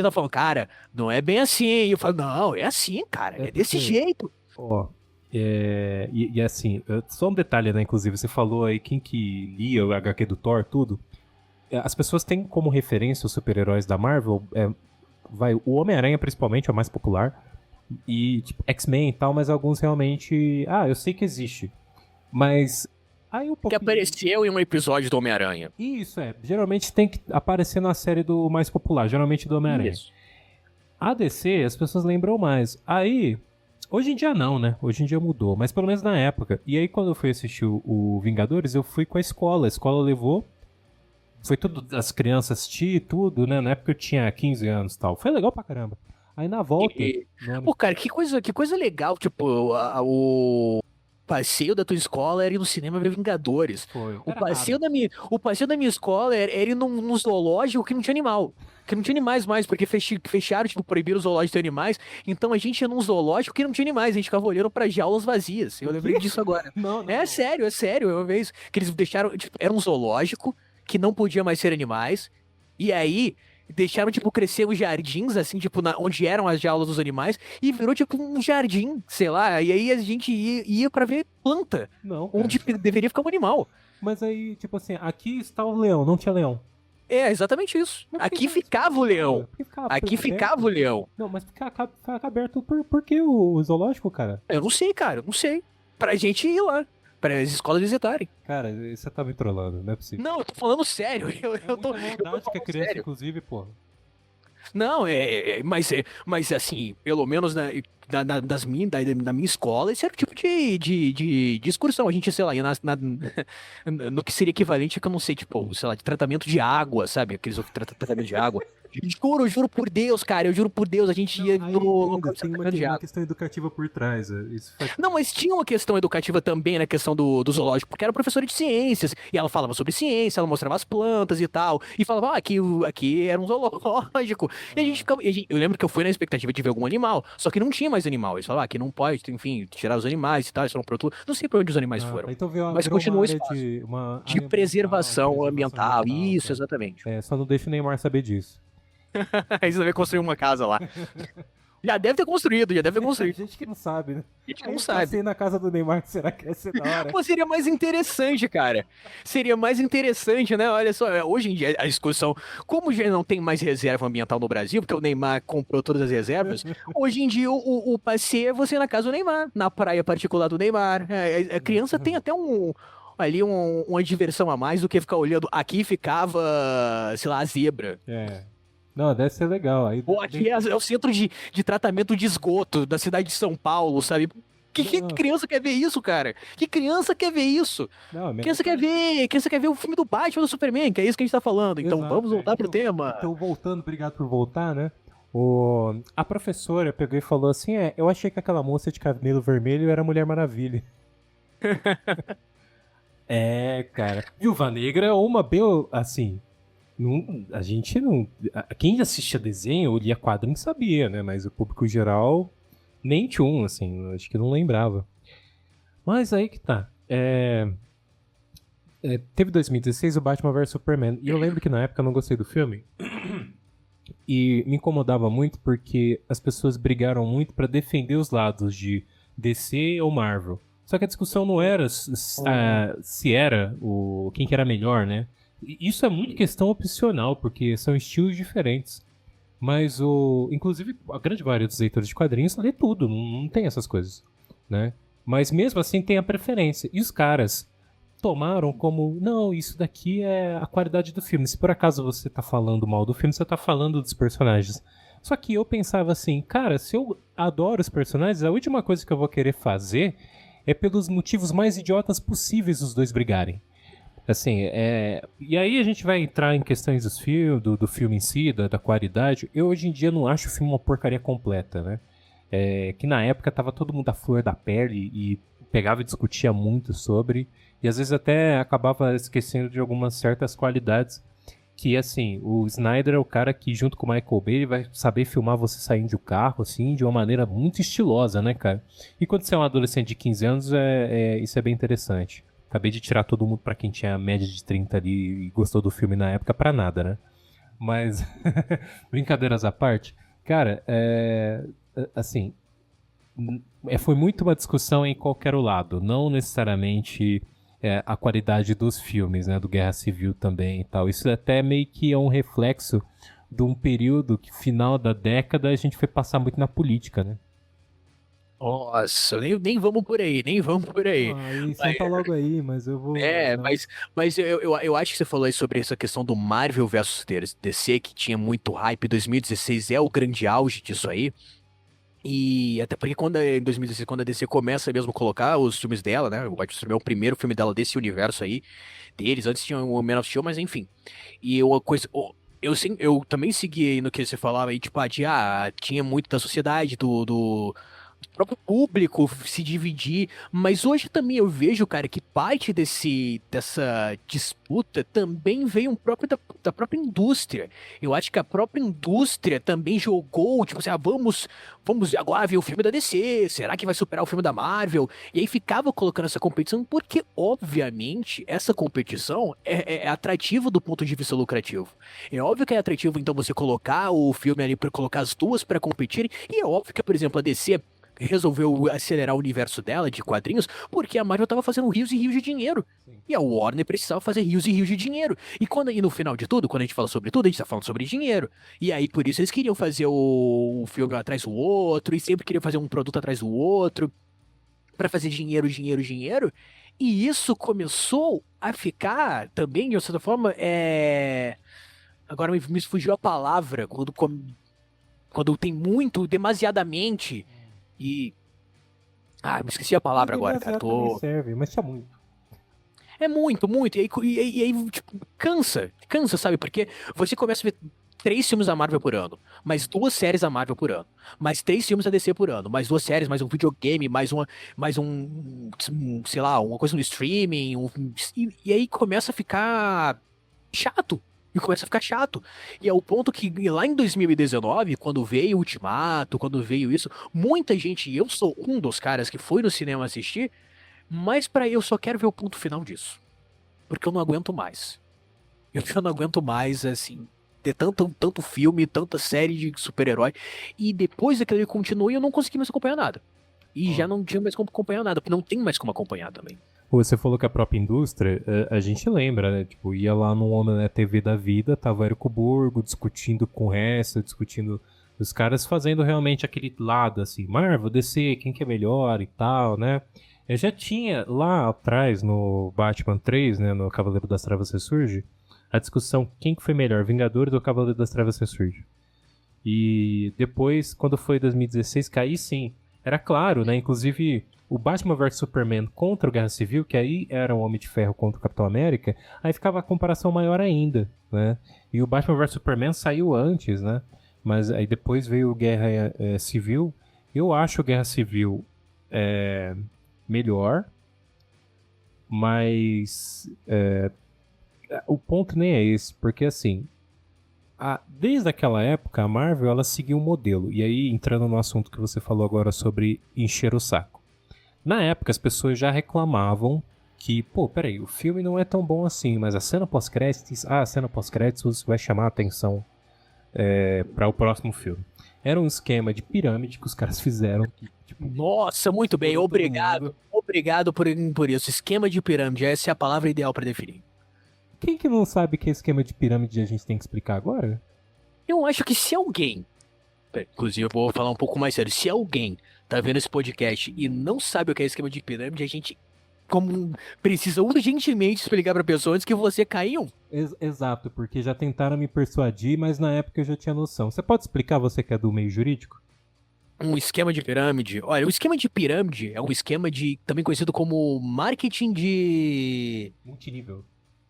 tá falando, cara, não é bem assim. E eu falo, não, é assim, cara, é desse jeito.
E assim, só um detalhe, né, inclusive, você falou aí quem que lia o HQ do Thor, tudo. As pessoas têm como referência os super-heróis da Marvel, o Homem-Aranha principalmente é o mais popular, e tipo, X-Men e tal, mas alguns realmente, eu sei que existe, mas... Aí
que apareceu em um episódio do Homem-Aranha.
Isso, geralmente tem que aparecer na série do mais popular, geralmente do Homem-Aranha. A DC, as pessoas lembram mais. Aí, hoje em dia não, né? Hoje em dia mudou, mas pelo menos na época. E aí quando eu fui assistir o Vingadores, eu fui com a escola levou. Foi tudo as crianças assistir, tudo, né? Na época eu tinha 15 anos e tal. Foi legal pra caramba. Aí na volta...
Pô, cara, que coisa legal, tipo, o passeio da tua escola era ir no cinema ver Vingadores. O passeio da minha escola era ir num zoológico que não tinha animal. Que não tinha animais mais, porque fecharam, tipo, proibiram os zoológicos de animais. Então a gente ia num zoológico que não tinha animais. A gente ficava olhando pra jaulas vazias. Eu lembrei disso agora.
Não.
É sério. Uma vez que eles deixaram, tipo, era um zoológico que não podia mais ser animais. E aí... deixaram, tipo, crescer os jardins, assim, tipo, onde eram as jaulas dos animais, e virou, tipo, um jardim, sei lá, e aí a gente ia pra ver planta, onde deveria ficar um animal.
Mas aí, tipo assim, aqui está o leão, não tinha leão.
É, exatamente isso. Aqui ficava o leão. Aqui ficava o leão.
Não, mas fica aberto por que o zoológico, cara?
Eu não sei, cara, não sei. Pra gente ir lá. Para as escolas visitarem.
Cara, você tá me trollando, não é possível.
Não, eu tô falando sério. Eu tô
que a criança, sério. Inclusive, porra.
Não, mas assim, pelo menos na minha escola, esse era o tipo de excursão. A gente, sei lá, ia no que seria equivalente a que eu não sei, tipo, sei lá, de tratamento de água, sabe? Aqueles tratamento de água. Juro por Deus, cara. Eu juro por Deus, a gente ia
Aí,
no
ainda
local de
tem uma
sacaneado.
questão educativa por trás. Isso faz...
Não, mas tinha uma questão educativa também na questão do zoológico, porque era professora de ciências, e ela falava sobre ciência, ela mostrava as plantas e tal, e falava, aqui era um zoológico. E a gente ficava, eu lembro que eu fui na expectativa de ver algum animal, só que não tinha mais animal. Eles falavam, aqui não pode, enfim, tirar os animais e tal, eles foram pro outro. Não sei pra onde os animais
Ah,
foram,
tá. Então
mas
virou uma
continuou o
área
espaço
de... Uma
de
área ambiental,
preservação ambiental. Isso,
tá.
exatamente.
Só não deixa o Neymar saber disso.
Aí você vai construir uma casa lá. Já deve ter construído, já deve ter construído.
Gente que não sabe, né?
A gente não
Aí,
sabe.
passei na casa do Neymar, será que ia ser da hora?
Pô, seria mais interessante, cara. Seria mais interessante, né? Olha só, hoje em dia a discussão, como já não tem mais reserva ambiental no Brasil, porque o Neymar comprou todas as reservas, hoje em dia o passeio é você ir na casa do Neymar, na praia particular do Neymar. A criança tem até uma diversão a mais do que ficar olhando. Aqui ficava, sei lá, a zebra.
É. Não, deve ser legal. Aí,
Ou aqui é o centro de tratamento de esgoto da cidade de São Paulo, sabe? Que
Não.
criança quer ver isso, cara? Que criança quer ver isso?
Não,
Criança quer ver o filme do Batman do Superman, que é isso que a gente tá falando. Então
Exato,
vamos voltar pro
então,
tema.
Então, voltando, obrigado por voltar, né? A professora pegou e falou assim: eu achei que aquela moça de cabelo vermelho era a Mulher Maravilha. Cara. Viúva Negra é uma bem assim. A gente não. Quem assistia desenho ou lia quadrinho sabia, né? Mas o público geral nem tinha um, assim, acho que não lembrava. Mas aí que tá. Teve 2016 o Batman vs Superman. E eu lembro que na época eu não gostei do filme. E me incomodava muito porque as pessoas brigaram muito pra defender os lados de DC ou Marvel. Só que a discussão não era se era quem que era melhor, né? Isso é muito questão opcional, porque são estilos diferentes. Mas inclusive a grande maioria dos leitores de quadrinhos lê tudo, não tem essas coisas, né? Mas mesmo assim tem a preferência. E os caras tomaram como, não, isso daqui é a qualidade do filme. Se por acaso você tá falando mal do filme, você tá falando dos personagens. Só que eu pensava assim, cara, se eu adoro os personagens, a última coisa que eu vou querer fazer é pelos motivos mais idiotas possíveis os dois brigarem. Assim, e aí a gente vai entrar em questões do filme em si, da qualidade. Eu hoje em dia não acho o filme uma porcaria completa, né? Que na época tava todo mundo à flor da pele e pegava e discutia muito sobre, e às vezes até acabava esquecendo de algumas certas qualidades, que assim, o Snyder é o cara que junto com o Michael Bay vai saber filmar você saindo do carro, assim, de uma maneira muito estilosa, né, cara? E quando você é um adolescente de 15 anos, isso é bem interessante. Acabei de tirar todo mundo pra quem tinha a média de 30 ali e gostou do filme na época pra nada, né? Mas, brincadeiras à parte, cara, assim, foi muito uma discussão em qualquer lado, não necessariamente a qualidade dos filmes, né, do Guerra Civil também e tal. Isso até meio que é um reflexo de um período que, final da década, a gente foi passar muito na política, né?
Nossa, nem vamos por aí, nem vamos por aí.
Aí, senta logo aí, mas eu vou... não.
Mas eu acho que você falou aí sobre essa questão do Marvel versus DC, que tinha muito hype. 2016 é o grande auge disso aí. E até porque em 2016, quando a DC começa mesmo a colocar os filmes dela, né? O Batman Superman é o primeiro filme dela desse universo aí, deles. Antes tinha o Man of Steel, mas enfim. E uma coisa. Eu também segui aí no que você falava aí, tipo, tinha muito da sociedade, do próprio público se dividir, mas hoje também eu vejo, cara, que parte dessa disputa também veio da própria indústria. Eu acho que a própria indústria também jogou, tipo assim, vamos agora ver o filme da DC, será que vai superar o filme da Marvel? E aí ficava colocando essa competição, porque, obviamente, essa competição é atrativa do ponto de vista lucrativo. É óbvio que é atrativo, então, você colocar o filme ali para colocar as duas para competirem, e é óbvio que, por exemplo, a DC resolveu acelerar o universo dela de quadrinhos porque a Marvel tava fazendo rios e rios de dinheiro. Sim. E a Warner precisava fazer rios e rios de dinheiro. E no final de tudo, quando a gente fala sobre tudo, a gente tá falando sobre dinheiro. E aí, por isso, eles queriam fazer o filme atrás do outro, e sempre queriam fazer um produto atrás do outro, pra fazer dinheiro, dinheiro, dinheiro. E isso começou a ficar também, de uma certa forma, agora me fugiu a palavra, quando tem muito, demasiadamente. E. Me esqueci a palavra agora, cara.
Serve, mas tinha muito.
É muito, muito. E aí tipo, cansa, sabe? Porque você começa a ver 3 filmes da Marvel por ano, mais 2 séries da Marvel por ano, mais 3 filmes da DC por ano, mais 2 séries, mais um videogame, sei lá, uma coisa no streaming, e aí começa a ficar chato. E começa a ficar chato. E é o ponto que lá em 2019, quando veio o Ultimato, quando veio isso, muita gente, e eu sou um dos caras que foi no cinema assistir, mas eu só quero ver o ponto final disso. Porque eu não aguento mais. Eu já não aguento mais, assim, ter tanto filme, tanta série de super-herói. E depois daquele continua e eu não consegui mais acompanhar nada. E já não tinha mais como acompanhar nada, porque não tem mais como acompanhar também.
Você falou que a própria indústria, a gente lembra, né? Tipo, ia lá no Onda na TV da vida, tava o Érico Borgo discutindo com o resto, discutindo os caras fazendo realmente aquele lado, assim, Marvel, DC, quem que é melhor e tal, né? Eu já tinha lá atrás, no Batman 3, né, no Cavaleiro das Trevas Ressurge, a discussão quem que foi melhor, Vingadores ou Cavaleiro das Trevas Ressurge. E depois, quando foi 2016, que aí sim, era claro, né? Inclusive, o Batman vs Superman contra o Guerra Civil, que aí era o Homem de Ferro contra o Capitão América, aí ficava a comparação maior ainda, né? E o Batman vs Superman saiu antes, né? Mas aí depois veio o Guerra Civil. Eu acho o Guerra Civil melhor, mas o ponto nem é esse, porque assim, desde aquela época a Marvel ela seguiu um modelo, e aí entrando no assunto que você falou agora sobre encher o saco. Na época as pessoas já reclamavam que, pô, peraí, o filme não é tão bom assim, mas a cena pós-créditos vai chamar a atenção para o próximo filme. Era um esquema de pirâmide que os caras fizeram.
Nossa, muito bem, obrigado. Obrigado por isso. Esquema de pirâmide, essa é a palavra ideal para definir.
Quem que não sabe que esquema de pirâmide a gente tem que explicar agora?
Eu acho que se alguém, inclusive eu vou falar um pouco mais sério, se alguém tá vendo esse podcast e não sabe o que é esquema de pirâmide, a gente precisa urgentemente explicar pra pessoa antes que você caia.
Exato, porque já tentaram me persuadir, mas na época eu já tinha noção. Você pode explicar, você que é do meio jurídico?
Um esquema de pirâmide. Olha, o esquema de pirâmide é um esquema também conhecido como marketing de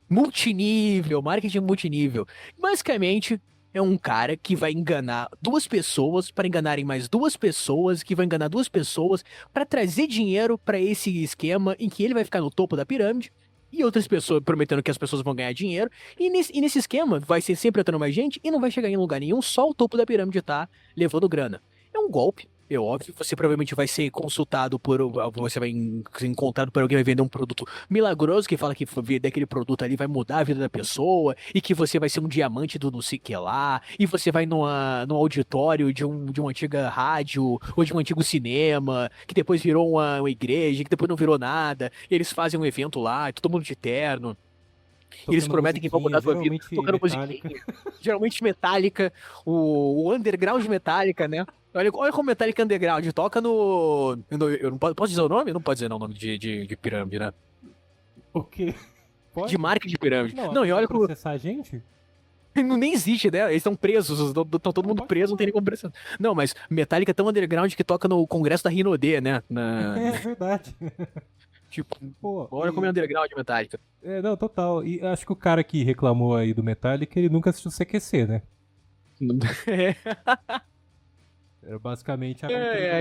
marketing multinível. Basicamente, é um cara que vai enganar 2 pessoas para enganarem mais 2 pessoas, que vai enganar 2 pessoas para trazer dinheiro para esse esquema em que ele vai ficar no topo da pirâmide e outras pessoas prometendo que as pessoas vão ganhar dinheiro. E nesse esquema vai ser sempre entrando mais gente e não vai chegar em lugar nenhum, só o topo da pirâmide tá levando grana. É um golpe. É óbvio, você provavelmente vai ser consultado você vai ser encontrado por alguém que vai vender um produto milagroso, que fala que vender aquele produto ali vai mudar a vida da pessoa, e que você vai ser um diamante do não sei o que lá, e você vai num auditório de uma antiga rádio, ou de um antigo cinema, que depois virou uma igreja, que depois não virou nada, e eles fazem um evento lá, todo mundo de terno. E eles prometem que vão mudar a tua vida tocando musiquinha. Geralmente Metallica, o underground Metallica, né? Olha como Metallica Underground toca no. Eu não posso dizer o nome? Não pode dizer não, o nome de pirâmide, né?
O quê? Pode?
De marca de pirâmide. Não, e olha como.
Processar a gente?
Nem existe, né? Eles estão presos, estão todo mundo preso, não tem nem como processar. Não, mas Metallica é tão underground que toca no congresso da Rinodê, né?
É verdade.
Tipo, pô, olha como é underground Metallica.
Não, total. E acho que o cara que reclamou aí do Metallica, ele nunca assistiu CQC, né? Era basicamente a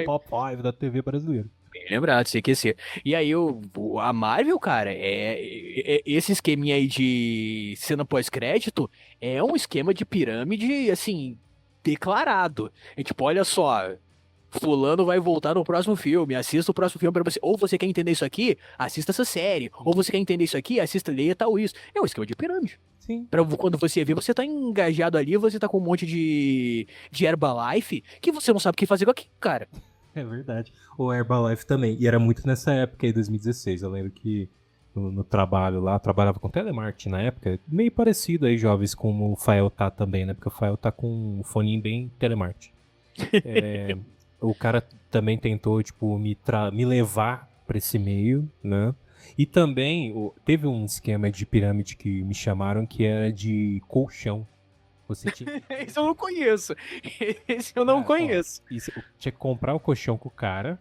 top 5 da TV brasileira.
Bem lembrado, CQC. E aí, a Marvel, cara, esse esqueminha aí de cena pós-crédito é um esquema de pirâmide, assim, declarado. É tipo, olha só, fulano vai voltar no próximo filme, assista o próximo filme pra você. Ou você quer entender isso aqui, assista essa série. Ou você quer entender isso aqui, assista, leia tal isso. É um esquema de pirâmide.
Sim.
Pra quando você vê, você tá engajado ali, você tá com um monte de Herbalife que você não sabe o que fazer com aquilo, cara.
É verdade. O Herbalife também. E era muito nessa época aí, 2016. Eu lembro que no trabalho lá, eu trabalhava com telemarketing na época, meio parecido aí, jovens, como o Fael tá também, né? Porque o Fael tá com um foninho bem telemarketing. O cara também tentou, tipo, me levar pra esse meio, né? E também teve um esquema de pirâmide que me chamaram que era de colchão. Você tinha...
Esse eu não conheço. Esse eu não conheço.
Você tinha que comprar o colchão com o cara.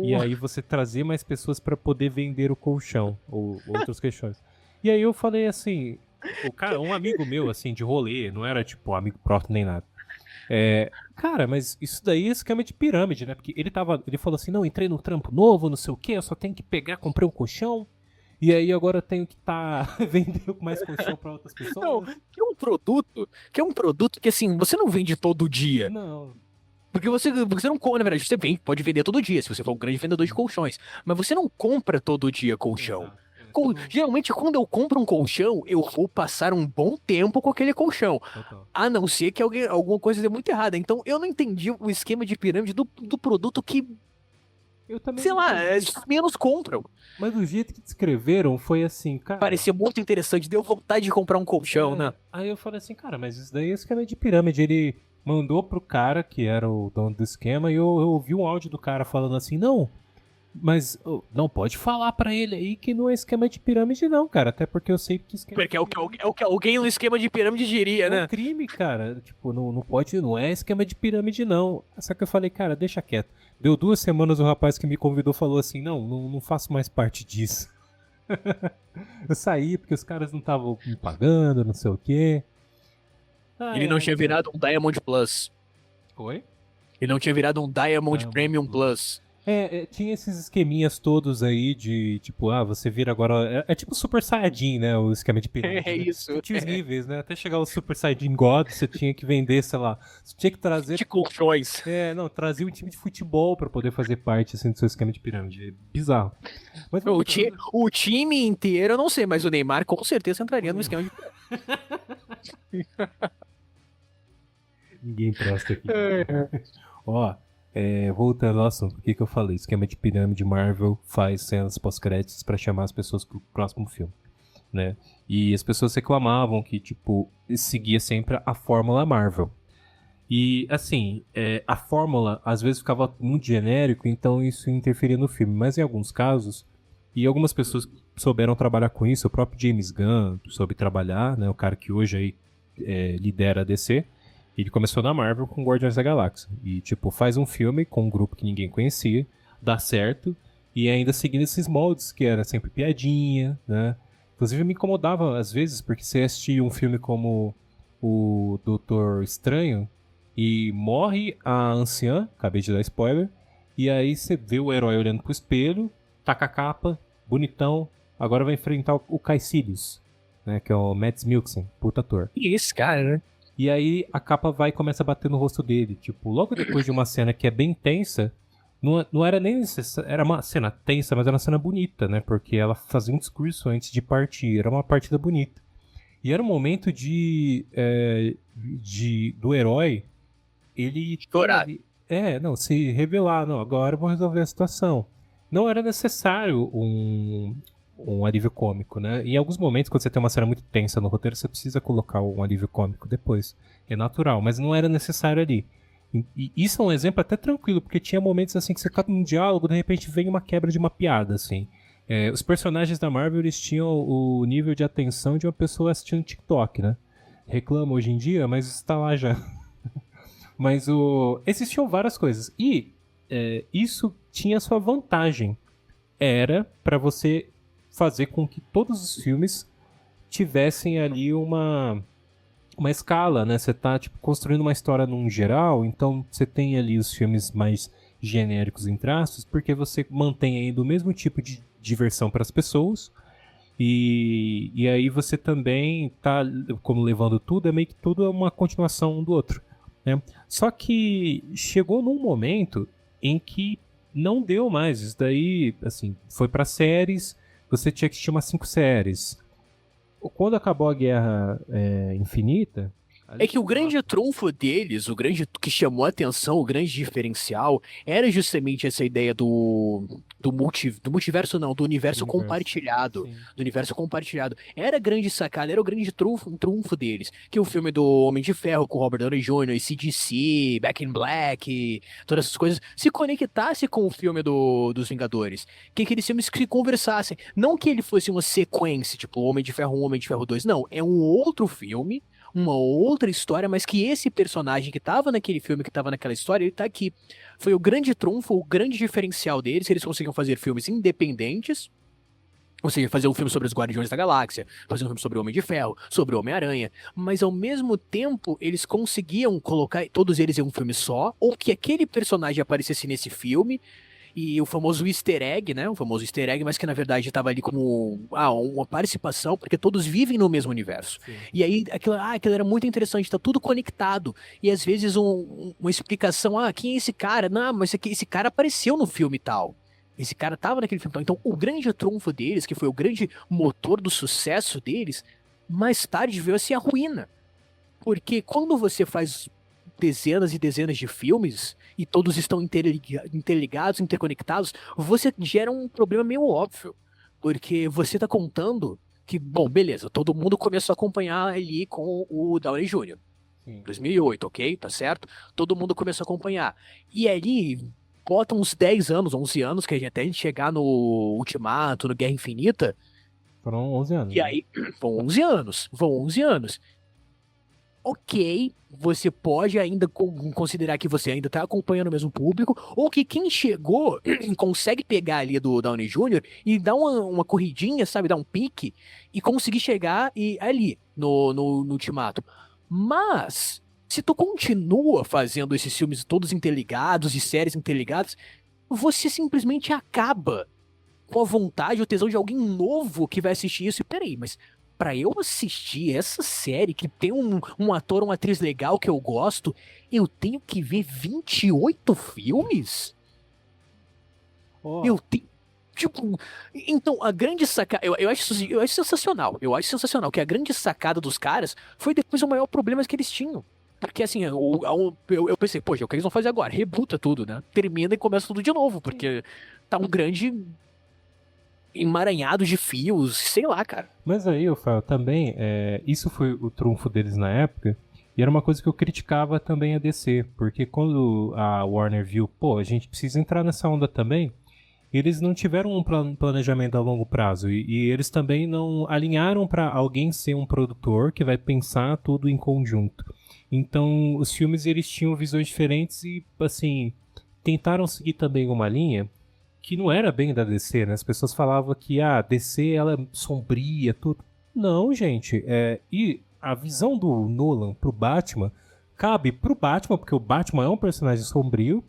E aí você trazer mais pessoas pra poder vender o colchão. Ou outros colchões. E aí eu falei assim... O cara, um amigo meu, assim, de rolê, não era tipo amigo próximo nem nada. Cara, mas isso daí é esquema de pirâmide, né? Porque ele falou assim, não, entrei no trampo novo, não sei o quê, eu só tenho que pegar, comprei um colchão, e aí agora eu tenho que vendendo mais colchão pra outras
Não,
pessoas.
que é um produto que assim, você não vende todo dia.
Não,
Porque você não compra, na verdade, pode vender todo dia, se você for um grande vendedor de colchões. Mas você não compra todo dia colchão.
exato. Você não...
Geralmente, quando eu compro um colchão, eu vou passar um bom tempo com aquele colchão.
Total.
A não ser que alguma coisa dê muito errada. Então, eu não entendi o esquema de pirâmide do produto que,
Eu também
sei
não
lá,
entendi.
menos compram.
Mas do jeito que descreveram, foi assim, cara.
Parecia muito interessante, deu vontade de comprar um colchão, né?
Aí eu falei assim, cara, mas isso daí é esquema de pirâmide. Ele mandou pro cara que era o dono do esquema e eu ouvi um áudio do cara falando assim, não, mas não pode falar pra ele aí que não é esquema de pirâmide não, cara. Até porque eu sei que esquema
Porque é o que alguém no esquema de pirâmide diria,
é um
né?
crime, cara. Tipo, não pode, não é esquema de pirâmide não. Só que eu falei, cara, deixa quieto. Deu 2 semanas, o rapaz que me convidou falou assim, não faço mais parte disso. Eu saí porque os caras não estavam me pagando, não sei o quê.
Ele não tinha
Cara.
virado um Diamond Plus.
Oi?
Ele não tinha virado um Diamond
Diamond
Premium
Plus.
Plus.
Tinha esses esqueminhas todos aí de, tipo, você vira agora. É tipo Super Saiyajin, né? O esquema de pirâmide,
É
né?
isso.
Você tinha os níveis, né? Até chegar o Super Saiyajin God, você tinha que vender, sei lá. Você tinha que trazer.
De colchões.
Não, trazia um time de futebol pra poder fazer parte, assim, do seu esquema de pirâmide. É bizarro. Mas
O, ti-
voltando.
o time inteiro, eu não sei, mas o Neymar com certeza entraria no esquema de.
Ninguém presta aqui. Ó, voltando ao assunto, o que eu falei? Esquema de pirâmide, Marvel faz cenas pós-créditos pra chamar as pessoas pro próximo filme, né? E as pessoas reclamavam que, tipo, seguia sempre a fórmula Marvel. E, assim, a fórmula às vezes ficava muito genérico, então isso interferia no filme. Mas em alguns casos, e algumas pessoas souberam trabalhar com isso, o próprio James Gunn soube trabalhar, né? O cara que hoje aí lidera a DC. Ele começou na Marvel com Guardiões da Galáxia. E, tipo, faz um filme com um grupo que ninguém conhecia, dá certo, e ainda seguindo esses moldes, que era sempre piadinha, né? Inclusive me incomodava às vezes, porque você assistia um filme como o Doutor Estranho e morre a anciã, acabei de dar spoiler, e aí você vê o herói olhando pro espelho, taca a capa, bonitão, agora vai enfrentar o Caecilius, né? Que é o Mads Mikkelsen, puta ator.
E esse cara, né?
E aí a capa vai e começa a bater no rosto dele. Tipo, logo depois de uma cena que é bem tensa, não era nem necessário. Era uma cena tensa, mas era uma cena bonita, né? Porque ela fazia um discurso antes de partir. Era uma partida bonita. E era um momento do herói ele
Chorar.
não, se revelar, não, agora eu vou resolver a situação. Não era necessário um alívio cômico, né? Em alguns momentos, quando você tem uma cena muito tensa no roteiro, você precisa colocar um alívio cômico depois. É natural, mas não era necessário ali. E isso é um exemplo até tranquilo, porque tinha momentos assim que você tá num diálogo, de repente vem uma quebra de uma piada, assim. Os personagens da Marvel, eles tinham o nível de atenção de uma pessoa assistindo TikTok, né? Reclama hoje em dia, mas está lá já. Mas existiam várias coisas. E isso tinha sua vantagem. Era para você fazer com que todos os filmes tivessem ali uma escala, né? Você tá tipo, construindo uma história num geral, então você tem ali os filmes mais genéricos em traços, porque você mantém ainda o mesmo tipo de diversão para as pessoas. E aí você também tá, como levando tudo, é meio que tudo é uma continuação um do outro, né? Só que chegou num momento em que não deu mais. Isso daí, assim, foi para séries, você tinha que assistir umas 5 séries. Quando acabou a Guerra Infinita...
É que o grande trunfo deles, o grande que chamou a atenção, o grande diferencial, era justamente essa ideia do multiverso, não, do universo compartilhado.
Sim.
Do universo compartilhado. Era a grande sacada, era o grande trunfo deles. Que o filme do Homem de Ferro com Robert Downey Jr., CDC, Back in Black, todas essas coisas, se conectasse com o filme dos Vingadores. Que aqueles filmes que se conversassem. Não que ele fosse uma sequência, tipo Homem de Ferro 1, Homem de Ferro 2, não. É um outro filme, uma outra história, mas que esse personagem que tava naquele filme, que tava naquela história, ele tá aqui. Foi o grande trunfo, o grande diferencial deles, eles conseguiam fazer filmes independentes, Ou seja, fazer um filme sobre os Guardiões da Galáxia, fazer um filme sobre o Homem de Ferro, sobre o Homem-Aranha, mas ao mesmo tempo eles conseguiam colocar todos eles em um filme só, ou que aquele personagem aparecesse nesse filme, e o famoso easter egg, né? O famoso easter egg, mas que na verdade estava ali como uma participação, porque todos vivem no mesmo universo.
Sim.
E aí aquilo era muito interessante, tá tudo conectado. E às vezes uma explicação, quem é esse cara? Não, mas esse cara apareceu no filme e tal. Esse cara tava naquele filme. Então, o grande trunfo deles, que foi o grande motor do sucesso deles, mais tarde veio a ser a ruína. Porque quando você faz dezenas e dezenas de filmes, e todos estão interligados, interconectados, você gera um problema meio óbvio. Porque você tá contando que, bom, beleza, todo mundo começou a acompanhar ali com o Downey Jr.
Sim.
2008, ok? Tá certo? Todo mundo começou a acompanhar. E ali bota uns 10 anos, 11 anos, que até a gente chegar no Ultimato, no Guerra Infinita.
Foram 11 anos.
E aí, vão 11 anos. Vão 11 anos. Ok, você pode ainda considerar que você ainda tá acompanhando o mesmo público, ou que quem chegou consegue pegar ali do Downey Jr. e dar uma corridinha, sabe? Dar um pique e conseguir chegar ali no Ultimato. Mas se tu continua fazendo esses filmes todos interligados e séries interligadas, você simplesmente acaba com a vontade, o tesão de alguém novo que vai assistir isso. E peraí, mas pra eu assistir essa série que tem um ator, uma atriz legal que eu gosto, eu tenho que ver 28 filmes?
Oh,
Eu tenho. Tipo, então a grande sacada. Eu acho sensacional. Eu acho sensacional que a grande sacada dos caras foi depois o maior problema que eles tinham. Porque assim, eu pensei, poxa, o que eles vão fazer agora? Rebuta tudo, né? Termina e começa tudo de novo, porque tá um grande emaranhado de fios, sei lá, cara.
Mas aí, Rafael, também, isso foi o trunfo deles na época, e era uma coisa que eu criticava também a DC, porque quando a Warner viu, pô, a gente precisa entrar nessa onda também, eles não tiveram um planejamento a longo prazo, e eles também não alinharam para alguém ser um produtor que vai pensar tudo em conjunto. Então, os filmes, eles tinham visões diferentes e, assim, tentaram seguir também uma linha que não era bem da DC, né? As pessoas falavam que a DC ela é sombria, tudo. Não, gente. E a visão do Nolan pro Batman cabe pro Batman, porque o Batman é um personagem sombrio,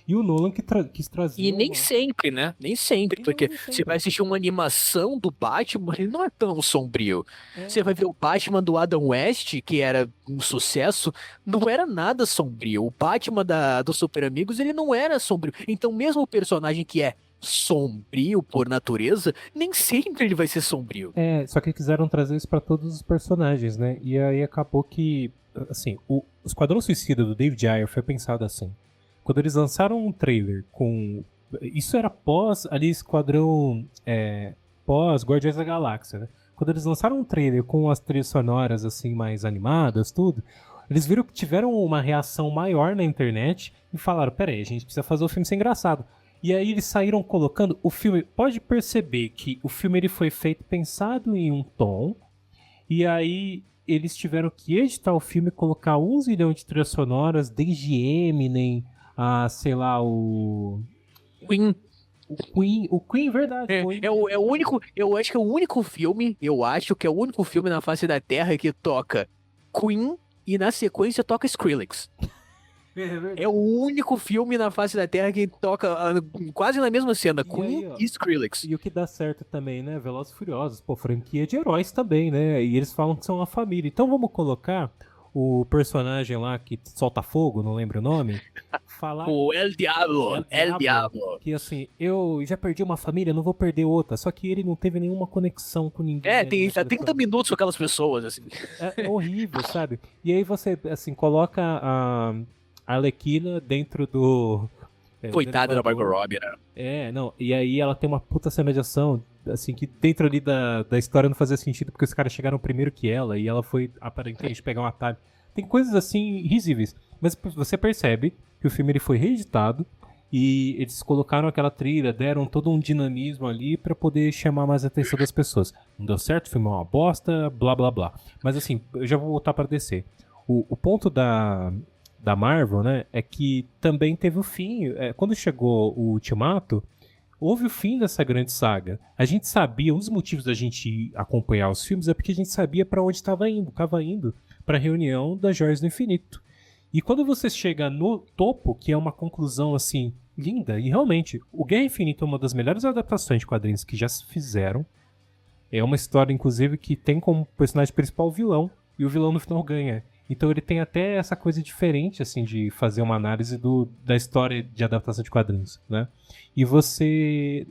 e o Nolan quis trazer.
E nem sempre, né? Nem sempre, porque você vai assistir uma animação do Batman, ele não é tão sombrio. Você vai ver o Batman do Adam West, que era um sucesso, não era nada sombrio. O Batman do Super Amigos, ele não era sombrio. Então, mesmo o personagem que é sombrio por natureza, nem sempre ele vai ser sombrio.
Só que quiseram trazer isso pra todos os personagens, né? E aí acabou que, assim, o Esquadrão Suicida do David Ayer foi pensado assim. Quando eles lançaram um trailer com... Isso era pós ali Esquadrão... pós Guardiões da Galáxia, né? Quando eles lançaram um trailer com as trilhas sonoras assim mais animadas, tudo, eles viram que tiveram uma reação maior na internet e falaram, peraí, a gente precisa fazer o filme ser engraçado. E aí eles saíram colocando o filme... Pode perceber que o filme ele foi feito pensado em um tom, e aí eles tiveram que editar o filme e colocar 1 zilhão de trilhas sonoras, desde Eminem sei lá,
Queen.
O Queen, verdade.
É o único, eu acho que é o único filme, na face da Terra que toca Queen e na sequência toca Skrillex. É o único filme na face da Terra que toca quase na mesma cena, Queen
aí,
e Skrillex.
E o que dá certo também, né? Velozes e Furiosos, pô, franquia de heróis também, né? E eles falam que são uma família. Então vamos colocar o personagem lá que solta fogo, não lembro o nome, falar...
O El Diablo.
Que assim, eu já perdi uma família, não vou perder outra. Só que ele não teve nenhuma conexão com ninguém.
Tem 30 minutos com aquelas pessoas, assim.
É horrível, sabe? E aí você, assim, coloca a Arlequina dentro do...
Coitada da Margot Robbie, né?
Não. E aí ela tem uma puta cena de ação, assim, que dentro ali da história não fazia sentido, porque os caras chegaram primeiro que ela, e ela foi, aparentemente, pegar um atalho. Tem coisas, assim, risíveis. Mas você percebe que o filme ele foi reeditado, e eles colocaram aquela trilha, deram todo um dinamismo ali pra poder chamar mais a atenção das pessoas. Não deu certo, o filme é uma bosta, blá blá blá. Mas assim, eu já vou voltar pra DC. O ponto da Marvel, né, é que também teve o fim. Quando chegou o Ultimato, houve o fim dessa grande saga. A gente sabia, um dos motivos da gente acompanhar os filmes é porque a gente sabia pra onde estava indo. Tava indo pra reunião das Joias do Infinito. E quando você chega no topo, que é uma conclusão assim linda, e realmente, o Guerra Infinita é uma das melhores adaptações de quadrinhos que já se fizeram. É uma história, inclusive, que tem como personagem principal o vilão, e o vilão no final ganha. Então ele tem até essa coisa diferente, assim, de fazer uma análise da história de adaptação de quadrinhos, né? E você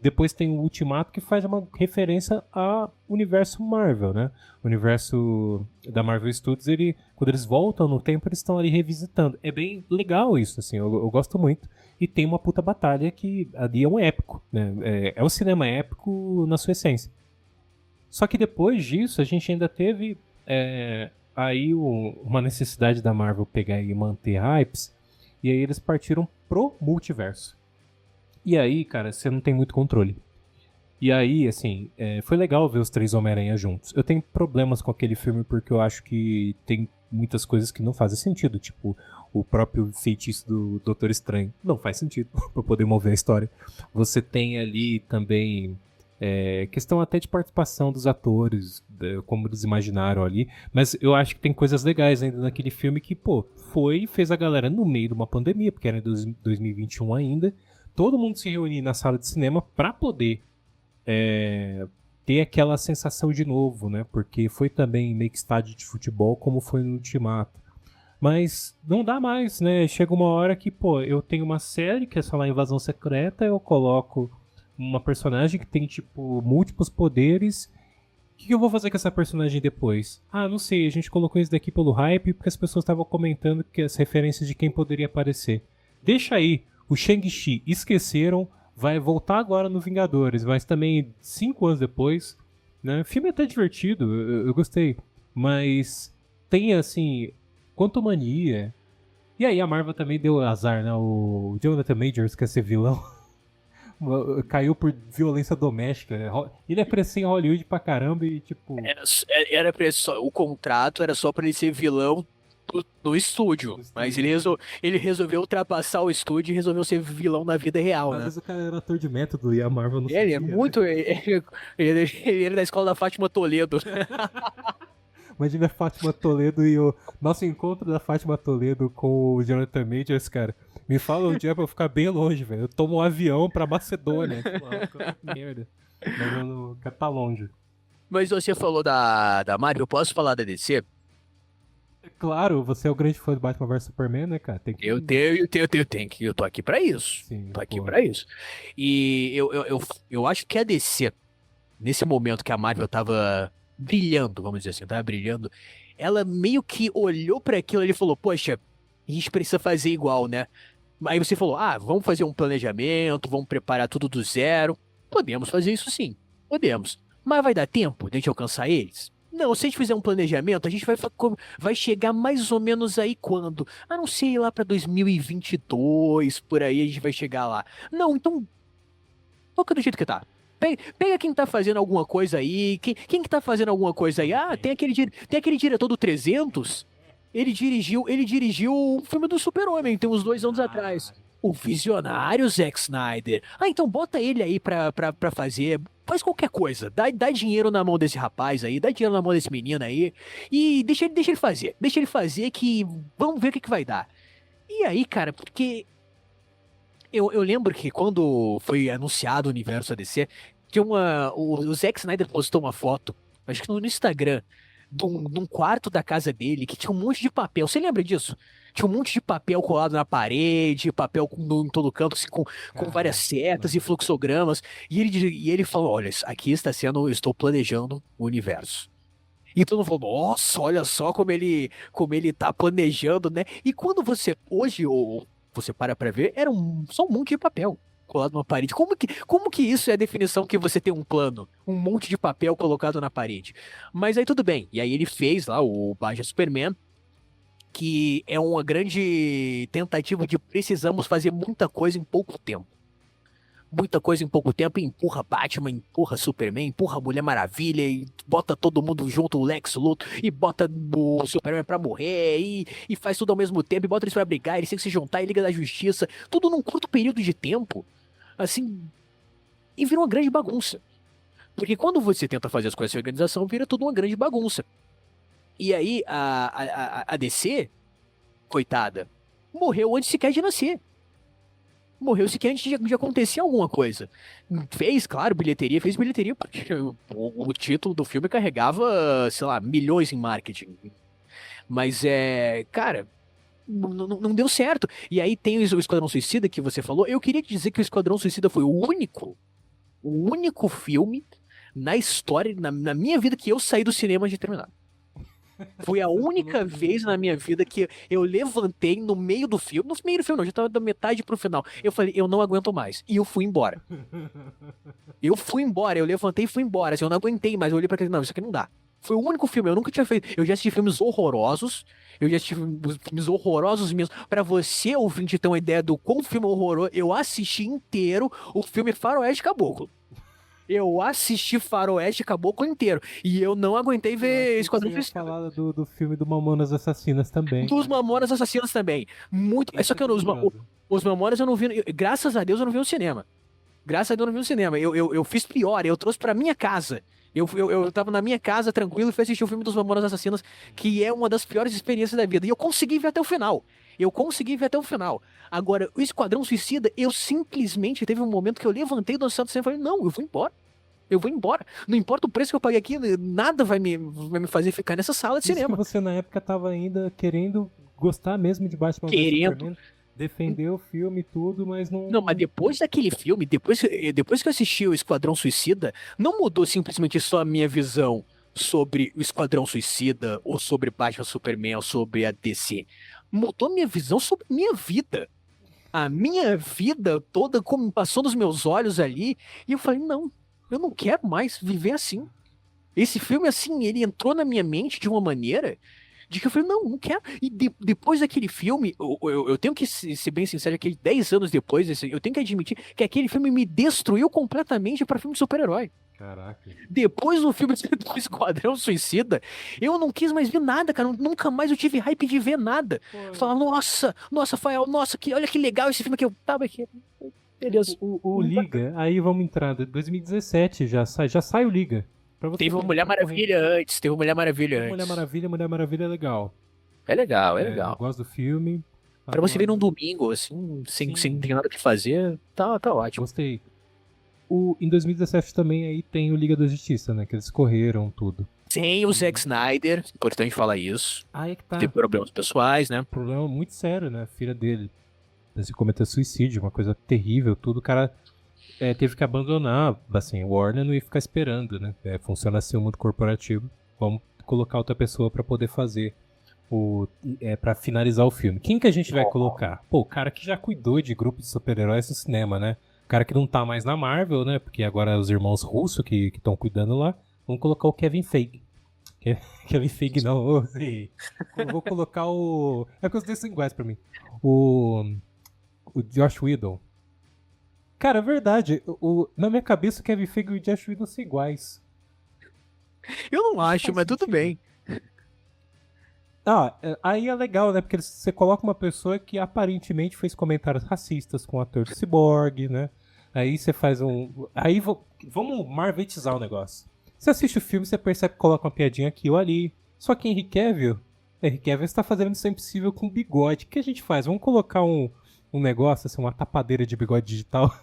depois tem o Ultimato, que faz uma referência ao universo Marvel, né? O universo da Marvel Studios, quando eles voltam no tempo, eles estão ali revisitando. É bem legal isso, assim, eu gosto muito. E tem uma puta batalha que ali é um épico, né? É um cinema épico na sua essência. Só que depois disso, a gente ainda teve aí uma necessidade da Marvel pegar e manter hypes, e aí eles partiram pro multiverso. E aí, cara, você não tem muito controle. E aí, assim, foi legal ver os 3 Homem-Aranha juntos. Eu tenho problemas com aquele filme porque eu acho que tem muitas coisas que não fazem sentido. Tipo, o próprio feitiço do Doutor Estranho não faz sentido pra poder mover a história. Você tem ali também questão até de participação dos atores, como eles imaginaram ali. Mas eu acho que tem coisas legais ainda naquele filme que, pô, fez a galera no meio de uma pandemia, porque era em 2021 ainda, todo mundo se reunir na sala de cinema pra poder ter aquela sensação de novo, né? Porque foi também meio que estádio de futebol, como foi no Ultimato. Mas não dá mais, né? Chega uma hora que, pô, eu tenho uma série que é só lá Invasão Secreta, eu coloco uma personagem que tem, tipo, múltiplos poderes. O que eu vou fazer com essa personagem depois? Ah, não sei, a gente colocou isso daqui pelo hype porque as pessoas estavam comentando que as referências de quem poderia aparecer. Deixa aí, o Shang-Chi esqueceram, vai voltar agora no Vingadores, mas também 5 anos depois, né? O filme é até divertido, eu gostei, mas tem, assim, Quantumania. E aí a Marvel também deu azar, né? O Jonathan Majors quer ser vilão. Caiu por violência doméstica, né? Ele é pra ser em Hollywood pra caramba e tipo...
Era o contrato era só pra ele ser vilão do estúdio, mas ele resolveu ultrapassar o estúdio e resolveu ser vilão na vida real,
Às
né?
vezes o cara era ator de método e a Marvel não
Ele
sabia,
é
né?
muito. Ele era da escola da Fátima Toledo.
Imagina a Fátima Toledo e o nosso encontro da Fátima Toledo com o Jonathan Majors, cara. Me fala um dia pra eu ficar bem longe, velho. Eu tomo um avião pra Macedônia. Tipo, que merda. Mas eu não quero estar longe.
Mas você falou da Marvel, eu posso falar da DC?
Claro, você é o grande fã do Batman vs Superman, né, cara? Tem que...
Eu tô aqui pra isso.
Sim,
Tô aqui
pô.
pra isso. E eu acho que a DC, nesse momento que a Marvel tava brilhando, vamos dizer assim, tava brilhando, ela meio que olhou pra aquilo e falou, poxa, a gente precisa fazer igual, né? Aí você falou, vamos fazer um planejamento, vamos preparar tudo do zero. Podemos fazer isso sim, podemos. Mas vai dar tempo de a gente alcançar eles? Não, se a gente fizer um planejamento, a gente vai chegar mais ou menos aí quando? Não sei, lá pra 2022, por aí a gente vai chegar lá. Não, então, toca do jeito que tá. Pega quem tá fazendo alguma coisa aí. Quem que tá fazendo alguma coisa aí? Tem aquele diretor do 300. Ele dirigiu o filme do Super-Homem, tem uns 2 anos atrás. O visionário Zack Snyder. Então bota ele aí pra fazer. Faz qualquer coisa. Dá dinheiro na mão desse rapaz aí, dá dinheiro na mão desse menino aí. E deixa ele fazer. Deixa ele fazer que vamos ver o que vai dar. E aí, cara, porque eu lembro que quando foi anunciado o universo ADC, tinha o Zack Snyder postou uma foto, acho que no Instagram, de um quarto da casa dele que tinha um monte de papel. Você lembra disso? Tinha um monte de papel colado na parede, papel em todo canto, assim, com várias setas e fluxogramas. E ele falou: Olha, aqui eu estou planejando o universo. E todo mundo falou: Nossa, olha só como ele tá planejando, né? E quando hoje, você para pra ver, era só um monte de papel colado na parede. Como que isso é a definição que você tem um plano? Um monte de papel colocado na parede. Mas aí tudo bem. E aí ele fez lá o Batman Superman, que é uma grande tentativa de precisamos fazer muita coisa em pouco tempo. Muita coisa em pouco tempo, empurra Batman, empurra Superman, empurra Mulher Maravilha e bota todo mundo junto, o Lex Luthor, e bota o Superman pra morrer, e faz tudo ao mesmo tempo, e bota eles pra brigar, eles têm que se juntar, e Liga da Justiça, tudo num curto período de tempo. assim, e vira uma grande bagunça. Porque quando você tenta fazer as coisas sem organização, vira tudo uma grande bagunça. E aí a DC, coitada, morreu antes sequer de nascer. Morreu sequer antes de acontecer alguma coisa. Fez, claro, bilheteria, fez bilheteria, porque o título do filme carregava, sei lá, milhões em marketing. Mas cara, não deu certo. E aí tem o Esquadrão Suicida que você falou. Eu queria te dizer que o Esquadrão Suicida foi o único filme na história, na minha vida, que eu saí do cinema de terminar. Foi a única vez na minha vida que eu levantei no meio do filme. No meio do filme, não, já tava da metade pro final. Eu falei, eu não aguento mais. E eu fui embora. Eu levantei e fui embora. Assim, eu não aguentei mais. Eu olhei pra aquele, não, isso aqui não dá. Foi o único filme, eu nunca tinha feito. Eu já assisti filmes horrorosos. Eu já assisti filmes horrorosos mesmo. Pra você, ouvinte, ter uma ideia do quão filme horroroso, eu assisti inteiro o filme Faroeste Caboclo. Eu assisti Faroeste Caboclo inteiro. E eu não aguentei ver Esquadrão
Você ia
Suicida.
falar do filme do Mamonas Assassinas também.
Dos Mamonas Assassinas também. Muito.
Esse
Só que
eu tô ligado.
os Mamonas eu não vi. Graças a Deus eu não vi no cinema. Graças a Deus eu não vi no cinema. Eu fiz pior, eu trouxe pra minha casa. Eu tava na minha casa tranquilo e fui assistir o filme dos Mamonas Assassinas, que é uma das piores experiências da vida. E eu consegui ver até o final. Agora, o Esquadrão Suicida, eu simplesmente teve um momento que eu levantei do assento do cinema e falei, não, eu vou embora. Eu vou embora. Não importa o preço que eu paguei aqui, nada vai me fazer ficar nessa sala de
Isso que
cinema.
você na época tava ainda querendo gostar mesmo de Batman vs
Querendo.
Superman, defender o filme e tudo, mas não...
Não, mas depois daquele filme, depois que eu assisti o Esquadrão Suicida, não mudou simplesmente só a minha visão sobre o Esquadrão Suicida, ou sobre Batman Superman, ou sobre a DC. Mudou minha visão sobre minha vida. A minha vida toda como passou nos meus olhos ali, e eu falei, não, eu não quero mais viver assim. Esse filme, assim, ele entrou na minha mente de uma maneira de que eu falei, não quero. E depois daquele filme, eu tenho que ser bem sincero, que 10 anos depois, eu tenho que admitir que aquele filme me destruiu completamente para filme de super-herói.
Caraca.
Depois do filme do Esquadrão Suicida, eu não quis mais ver nada, cara. Nunca mais eu tive hype de ver nada. Falar, nossa, Fael, nossa, olha que legal esse filme que eu tava aqui. Beleza.
O Liga, aí vamos entrar, 2017 já sai o Liga. Pra você
Teve uma
ver,
Mulher
concorrente.
Maravilha antes, teve uma Mulher Maravilha antes.
Mulher Maravilha é legal.
É legal, é
Eu
legal.
gosto do filme.
Pra você ver
Agora,
num domingo, assim,
Sim.
sem ter nada o que fazer, tá ótimo.
Gostei. Em 2017 também aí tem o Liga da Justiça, né? Que eles correram tudo.
Sem o Zack Snyder, importante falar isso.
Aí é que tá.
Teve problemas pessoais, né?
Problema muito sério, né? A filha dele se cometeu suicídio, uma coisa terrível, tudo. O cara teve que abandonar, assim, o Warner não ia ficar esperando, né? Funciona assim o mundo corporativo. Vamos colocar outra pessoa pra poder fazer para finalizar o filme. Quem que a gente vai colocar? Pô, o cara que já cuidou de grupo de super-heróis no cinema, né? O cara que não tá mais na Marvel, né? Porque agora é os irmãos russos que estão cuidando lá. Vamos colocar o Kevin Feige. Kevin Feige não. Eu vou colocar o... É que os dois são iguais pra mim. O Josh Whedon. Cara, é verdade. Na minha cabeça o Kevin Feige e o Josh Whedon são iguais.
Eu não acho,
faz
mas tudo
sentido.
bem.
Aí é legal, né? Porque você coloca uma pessoa que aparentemente fez comentários racistas com o ator do Cyborg, né? Aí você faz um... Aí vamos marvetizar o negócio. Você assiste o filme, você percebe que coloca uma piadinha aqui ou ali. Só que Henry Cavill está fazendo Missão Impossível com bigode. O que a gente faz? Vamos colocar um negócio, assim, uma tapadeira de bigode digital,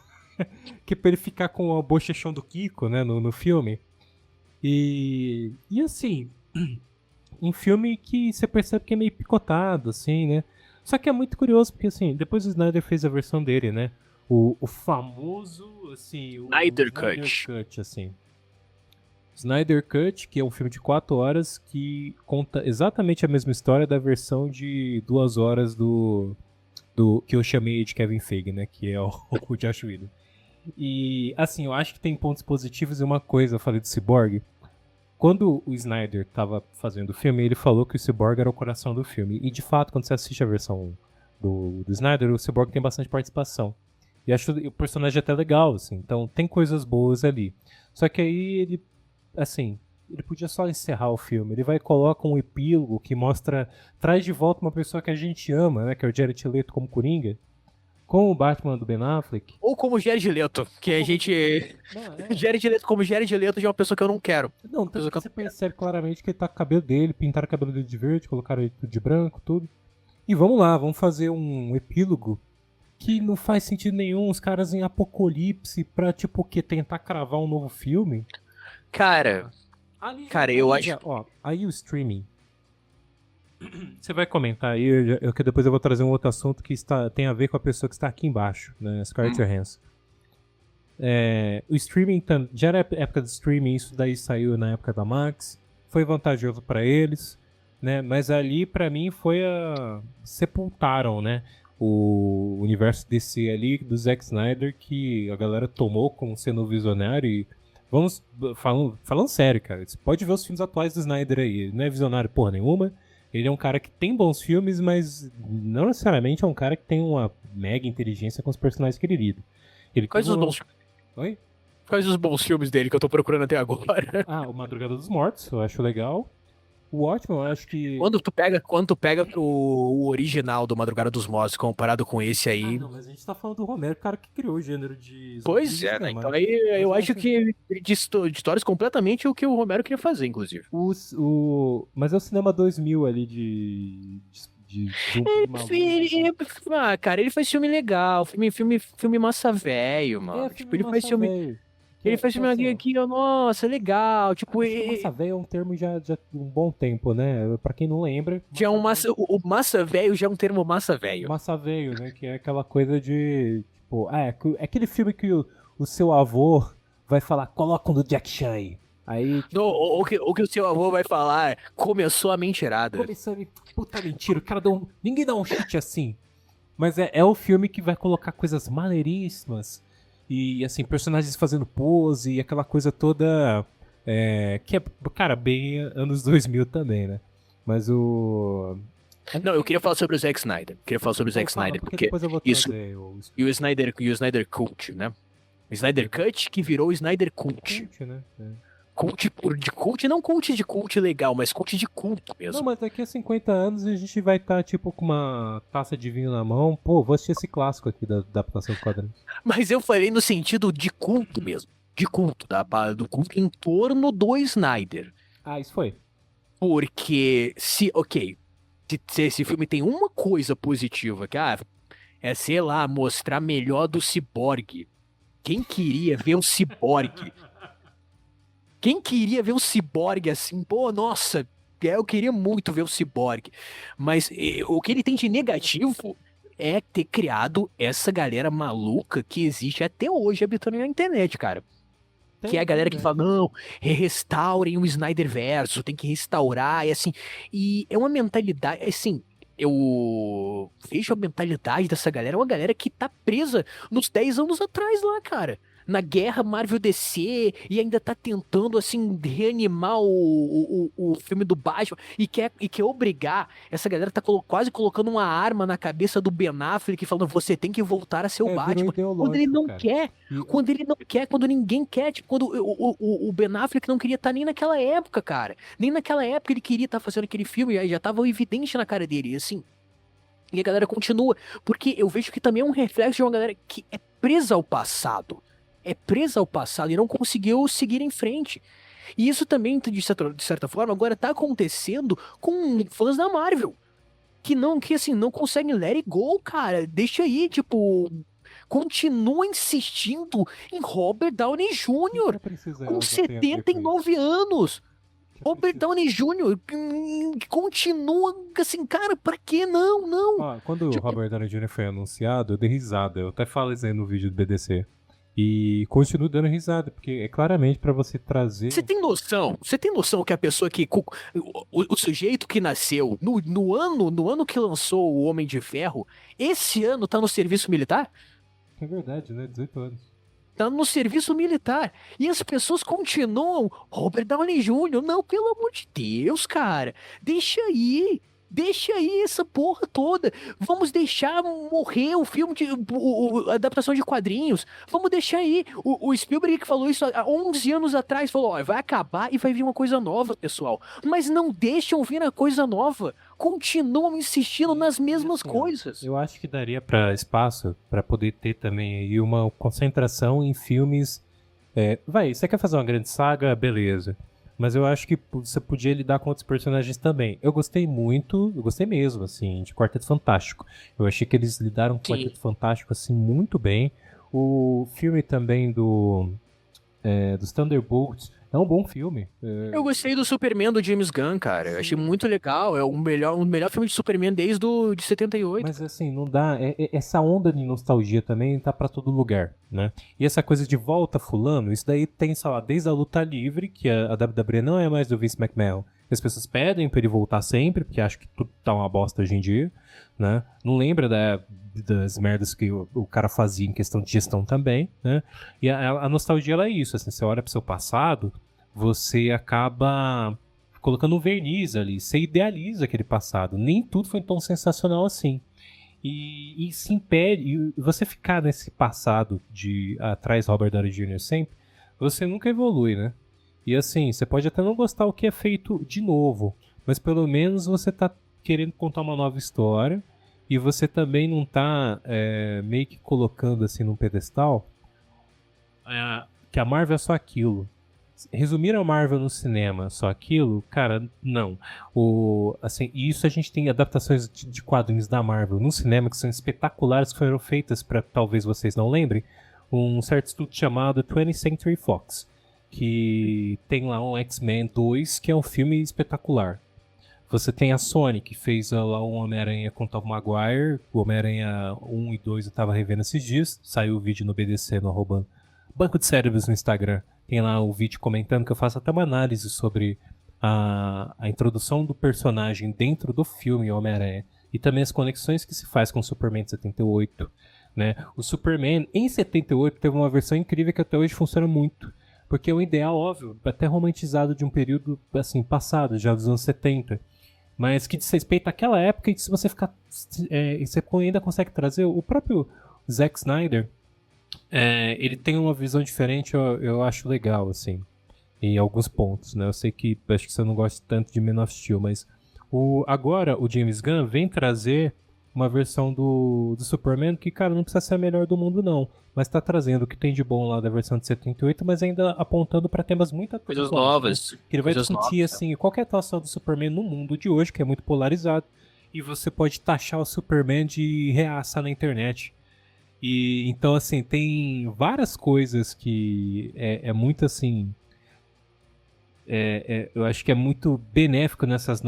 que é pra ele ficar com o bochechão do Kiko, né, no filme. E assim, um filme que você percebe que é meio picotado, assim, né? Só que é muito curioso, porque assim, depois o Snyder fez a versão dele, né? O famoso, assim...
Snyder
Cut, assim. Snyder Cut, que é um filme de 4 horas que conta exatamente a mesma história da versão de 2 horas do que eu chamei de Kevin Feige, né? Que é o Josh Whedon. E, assim, eu acho que tem pontos positivos e uma coisa, eu falei do Cyborg. Quando o Snyder tava fazendo o filme, ele falou que o Cyborg era o coração do filme. E, de fato, quando você assiste a versão do Snyder, o Cyborg tem bastante participação. E acho o personagem até legal, assim. Então, tem coisas boas ali. Só que aí ele, assim, ele podia só encerrar o filme. Ele vai e coloca um epílogo que traz de volta uma pessoa que a gente ama, né? Que é o Jared Leto como Coringa. Com o Batman do Ben Affleck.
Ou como Jared Leto, que a gente...
Não,
Jared Leto, como Jared Leto já é uma pessoa que eu não quero.
Não, tanto que você percebe claramente que ele tá com o cabelo dele, pintaram o cabelo dele de verde, colocaram ele tudo de branco, tudo. E vamos lá, vamos fazer um epílogo que não faz sentido nenhum, os caras em apocalipse pra, tipo, o quê? Tentar cravar um novo filme?
Cara, eu acho...
Ó, aí o streaming. Você vai comentar aí, que depois eu vou trazer um outro assunto que tem a ver com a pessoa que está aqui embaixo, né? Scarlett Johansson. O streaming já era época do streaming, isso daí saiu na época da Max, foi vantajoso pra eles, né? Mas ali pra mim foi sepultaram, né? O universo DC ali do Zack Snyder, que a galera tomou como sendo visionário. E vamos falando sério, cara, você pode ver os filmes atuais do Snyder aí, ele não é visionário porra nenhuma. Ele é um cara que tem bons filmes, mas não necessariamente é um cara que tem uma mega inteligência com os personagens que ele lida.
Quais os bons...
Oi?
Quais os bons filmes dele que eu tô procurando até agora?
O Madrugada dos Mortos, eu acho legal. O Watchmen, eu acho que...
Quando tu pega o original do Madrugada dos Mortos comparado com esse aí...
não, mas a gente tá falando do Romero, o cara que criou o gênero de...
Pois é, né? Então aí eu acho que de histórias completamente o que o Romero queria fazer, inclusive.
Mas é o Cinema 2000 ali de
Cara, ele faz filme legal, filme massa velho, mano. Tipo, ele faz filme... Ele faz filme aqui, nossa, legal. Tipo,
massa velho é um termo já de um bom tempo, né? Pra quem não lembra.
Já o massa velho já é um termo massa velho.
Massa velho, né? Que é aquela coisa de. Tipo, é aquele filme que o seu avô vai falar, coloca um do Jack Chan aí. Aí. Tipo,
o que o seu avô vai falar, começou a mentirada.
Começou a. Puta mentira, o cara ninguém dá um chute assim. Mas é o filme que vai colocar coisas maneiríssimas. E, assim, personagens fazendo pose e aquela coisa toda... que é, cara, bem anos 2000 também, né? Mas
Não, eu queria falar sobre o Zack Snyder. Porque
depois eu vou trazer
E o Snyder Cult, né? O Snyder Cut que virou o Snyder Cult.
Cult, né?
Cult de cult, não cult de cult legal, mas cult de culto mesmo.
Não, mas daqui a 50 anos a gente vai estar, tipo, com uma taça de vinho na mão. Pô, vou assistir esse clássico aqui da adaptação do quadrinho.
Mas eu falei no sentido de culto mesmo. De culto, do culto em torno do Snyder.
Isso foi.
Porque, se esse filme tem uma coisa positiva, que é, sei lá, mostrar melhor do Cyborg. Quem queria ver o Cyborg? Quem queria ver o Cyborg assim? Pô, nossa, eu queria muito ver o Cyborg. Mas o que ele tem de negativo é ter criado essa galera maluca que existe até hoje habitando na internet, cara. Que é a galera que fala, não, restaurem o Snyderverso, tem que restaurar, e assim. E é uma mentalidade, assim, eu vejo a mentalidade dessa galera, é uma galera que tá presa nos 10 anos atrás lá, cara. Na guerra Marvel DC, e ainda tá tentando, assim, reanimar o filme do Batman, e quer obrigar, essa galera tá quase colocando uma arma na cabeça do Ben Affleck, falando, você tem que voltar a ser o Batman, quando ele não quer, quando ninguém quer, tipo, quando o Ben Affleck não queria estar nem naquela época, cara, nem naquela época ele queria estar fazendo aquele filme, já tava evidente na cara dele, assim, e a galera continua, porque eu vejo que também é um reflexo de uma galera que é presa ao passado, e não conseguiu seguir em frente. E isso também, de certa forma, agora tá acontecendo com fãs da Marvel. Que assim, não conseguem let it go, cara. Deixa aí, tipo... Continua insistindo em Robert Downey Jr. com 79 anos. Robert Downey Jr. continua assim, cara, pra que não?
Quando o Robert Downey Jr. foi anunciado, eu dei risada. Eu até falei isso aí no vídeo do BDC. E continuo dando risada, porque é claramente pra você trazer... Você
tem noção que a pessoa que... O sujeito que nasceu no ano que lançou o Homem de Ferro, esse ano tá no serviço militar?
É verdade, né? 18 anos.
Tá no serviço militar. E as pessoas continuam... Robert Downey Jr., não, pelo amor de Deus, cara. Deixa aí. Deixa aí essa porra toda. Vamos deixar morrer o filme, a adaptação de quadrinhos. Vamos deixar aí. O Spielberg que falou isso há 11 anos atrás, falou, ó, vai acabar e vai vir uma coisa nova, pessoal. Mas não deixam vir a coisa nova. Continuam insistindo nas mesmas
Assim, ó,
coisas.
eu acho que daria para espaço para poder ter também aí uma concentração em filmes. Você quer fazer uma grande saga? Beleza. Mas eu acho que você podia lidar com outros personagens também. Eu gostei mesmo, assim, de Quarteto Fantástico. Eu achei que eles lidaram com o
Sim.
Quarteto Fantástico, assim, muito bem. O filme também dos Thunderbolts é um bom filme.
Eu gostei do Superman do James Gunn, cara. Eu achei muito legal. É o melhor filme de Superman desde o de 78.
Mas assim, não dá. Essa onda de nostalgia também tá pra todo lugar, né? E essa coisa de volta fulano, isso daí tem, sei lá, desde a luta livre, que a WWE não é mais do Vince McMahon. As pessoas pedem pra ele voltar sempre, porque acham que tudo tá uma bosta hoje em dia, né? Não lembra das merdas que o cara fazia em questão de gestão também, né? E a nostalgia, ela é isso, assim, você olha pro seu passado, você acaba colocando um verniz ali, você idealiza aquele passado. Nem tudo foi tão sensacional assim. E se impede, e você ficar nesse passado de atrás Robert Downey Jr. sempre, você nunca evolui, né? E assim, você pode até não gostar o que é feito de novo, mas pelo menos você tá querendo contar uma nova história e você também não tá meio que colocando assim num pedestal que a Marvel é só aquilo. Resumir a Marvel no cinema só aquilo, cara, não. Assim, e isso a gente tem adaptações de quadrinhos da Marvel no cinema que são espetaculares, que foram feitas para talvez vocês não lembrem, um certo estúdio chamado 20th Century Fox, que tem lá um X-Men 2, que é um filme espetacular. Você tem a Sony, que fez lá um Homem-Aranha com Tobey Maguire, o Homem-Aranha 1 e 2 eu tava revendo esses dias, saiu o vídeo no BDC, no arroba Banco de Cérebros no Instagram. Tem lá o vídeo comentando que eu faço até uma análise sobre a introdução do personagem dentro do filme Homem-Aranha e também as conexões que se faz com o Superman de 78. Né? O Superman em 78 teve uma versão incrível que até hoje funciona muito, porque é um ideal, óbvio, até romantizado de um período assim, passado, já dos anos 70, mas que diz respeito àquela época e que se você ficar... você ainda consegue trazer o próprio Zack Snyder. Ele tem uma visão diferente, eu acho legal, assim, em alguns pontos, né? Eu sei que acho que você não gosta tanto de Man of Steel, mas agora o James Gunn vem trazer uma versão do Superman que, cara, não precisa ser a melhor do mundo, não, mas tá trazendo o que tem de bom lá da versão de 78, mas ainda apontando pra temas muito atuais.
Coisas novas.
Né? Que ele vai
Coisas
discutir,
novas,
assim, qual que é a atuação do Superman no mundo de hoje, que é muito polarizado, e você pode taxar o Superman de reaça na internet. E então, assim, tem várias coisas que é muito assim. Eu acho que é muito benéfico nesses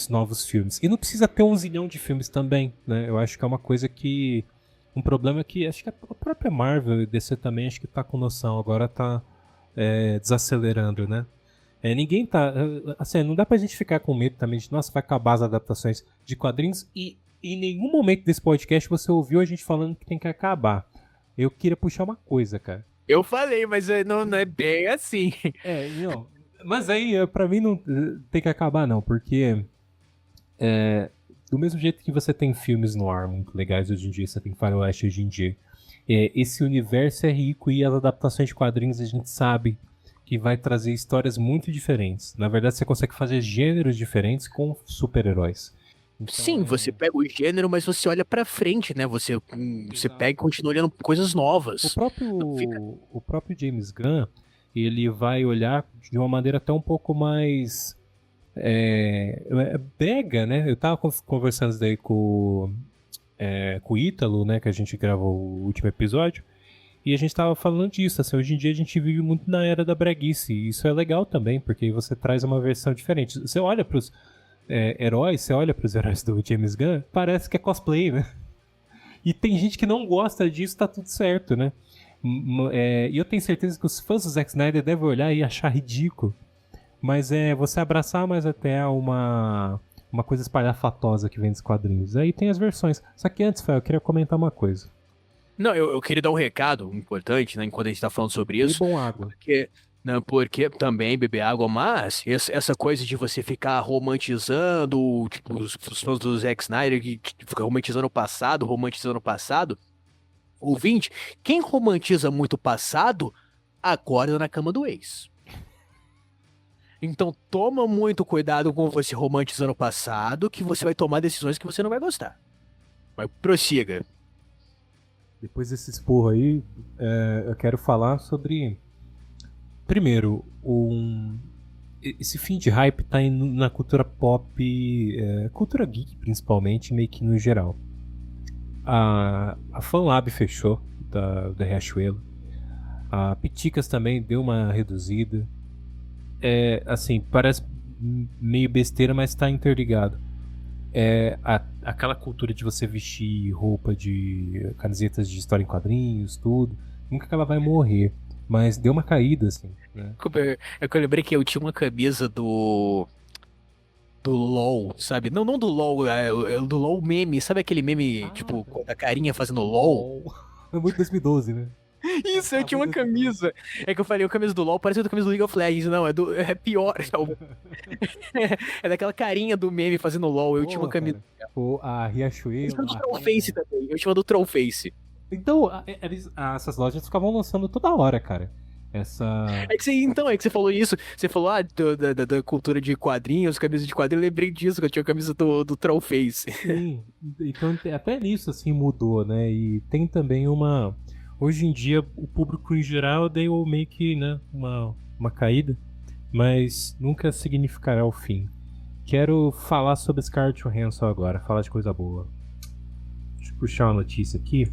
novos filmes. E não precisa ter 1 zilhão de filmes também, né? Eu acho que é uma coisa que. Um problema que acho que a própria Marvel e DC também acho que tá com noção, agora tá desacelerando, né? Ninguém tá. Assim, não dá pra gente ficar com medo também de, nossa, vai acabar as adaptações de quadrinhos e. Em nenhum momento desse podcast você ouviu a gente falando que tem que acabar. Eu queria puxar uma coisa, cara.
Eu falei, mas não é bem assim.
Não. Mas aí, pra mim, não tem que acabar, não. Porque do mesmo jeito que você tem filmes no ar muito legais hoje em dia, você tem faroeste hoje em dia, esse universo é rico e as adaptações de quadrinhos a gente sabe que vai trazer histórias muito diferentes. Na verdade, você consegue fazer gêneros diferentes com super-heróis. Então,
Sim, você pega o gênero, mas você olha pra frente, né? Você pega e continua olhando coisas novas.
O próprio James Gunn, ele vai olhar de uma maneira até um pouco mais brega, né? Eu tava conversando isso daí com o Ítalo, né? Que a gente gravou o último episódio. E a gente tava falando disso, assim, hoje em dia a gente vive muito na era da breguice. E isso é legal também, porque você traz uma versão diferente. Você olha pros heróis, você olha pros heróis do James Gunn, parece que é cosplay, né? E tem gente que não gosta disso, tá tudo certo, né? E eu tenho certeza que os fãs do Zack Snyder devem olhar e achar ridículo. Mas você abraçar mais até uma coisa espalhafatosa que vem dos quadrinhos. Aí tem as versões. Só que antes, Fel, eu queria comentar uma coisa.
Não, eu queria dar um recado importante, né, enquanto a gente tá falando sobre isso.
Bebam água.
Porque Né, porque também beber água, mas essa coisa de você ficar romantizando, tipo, os fãs do Zack Snyder que fica romantizando o passado, ouvinte, quem romantiza muito o passado, acorda na cama do ex. Então toma muito cuidado com você romantizando o passado, que você vai tomar decisões que você não vai gostar. Mas prossiga.
Depois desse esporro aí, eu quero falar sobre. Primeiro, esse fim de hype tá indo na cultura pop, cultura geek principalmente, meio que no geral. A FanLab fechou, da Riachuelo. A Piticas também deu uma reduzida. Assim, parece meio besteira, mas tá interligado. Aquela cultura de você vestir roupa de camisetas de história em quadrinhos, tudo. Nunca que ela vai morrer. Mas deu uma caída, assim, né?
É que eu lembrei que eu tinha uma camisa do LOL, sabe? Não do LOL, é do LOL meme. Sabe aquele meme, tipo, com a carinha fazendo LOL?
É muito 2012, né?
Isso, eu tinha uma camisa. É que eu falei, a camisa do LOL parece outra camisa do League of Legends. Não, é pior. É daquela carinha do meme fazendo LOL. Eu tinha uma camisa.
Pô, a
Eu
Riachuelo.
tinha uma do Trollface também. Eu tinha uma do Trollface.
Então, essas lojas ficavam lançando toda hora, cara.
É que você falou isso. Você falou, da cultura de quadrinhos, camisa de quadrinho. Eu lembrei disso, que eu tinha a camisa do Trollface.
Sim, então até nisso, assim, mudou, né? E tem também uma. Hoje em dia, o público em geral deu meio que, né, uma caída, mas nunca significará o fim. Quero falar sobre Scarlett Johansson agora, falar de coisa boa. Deixa eu puxar uma notícia aqui.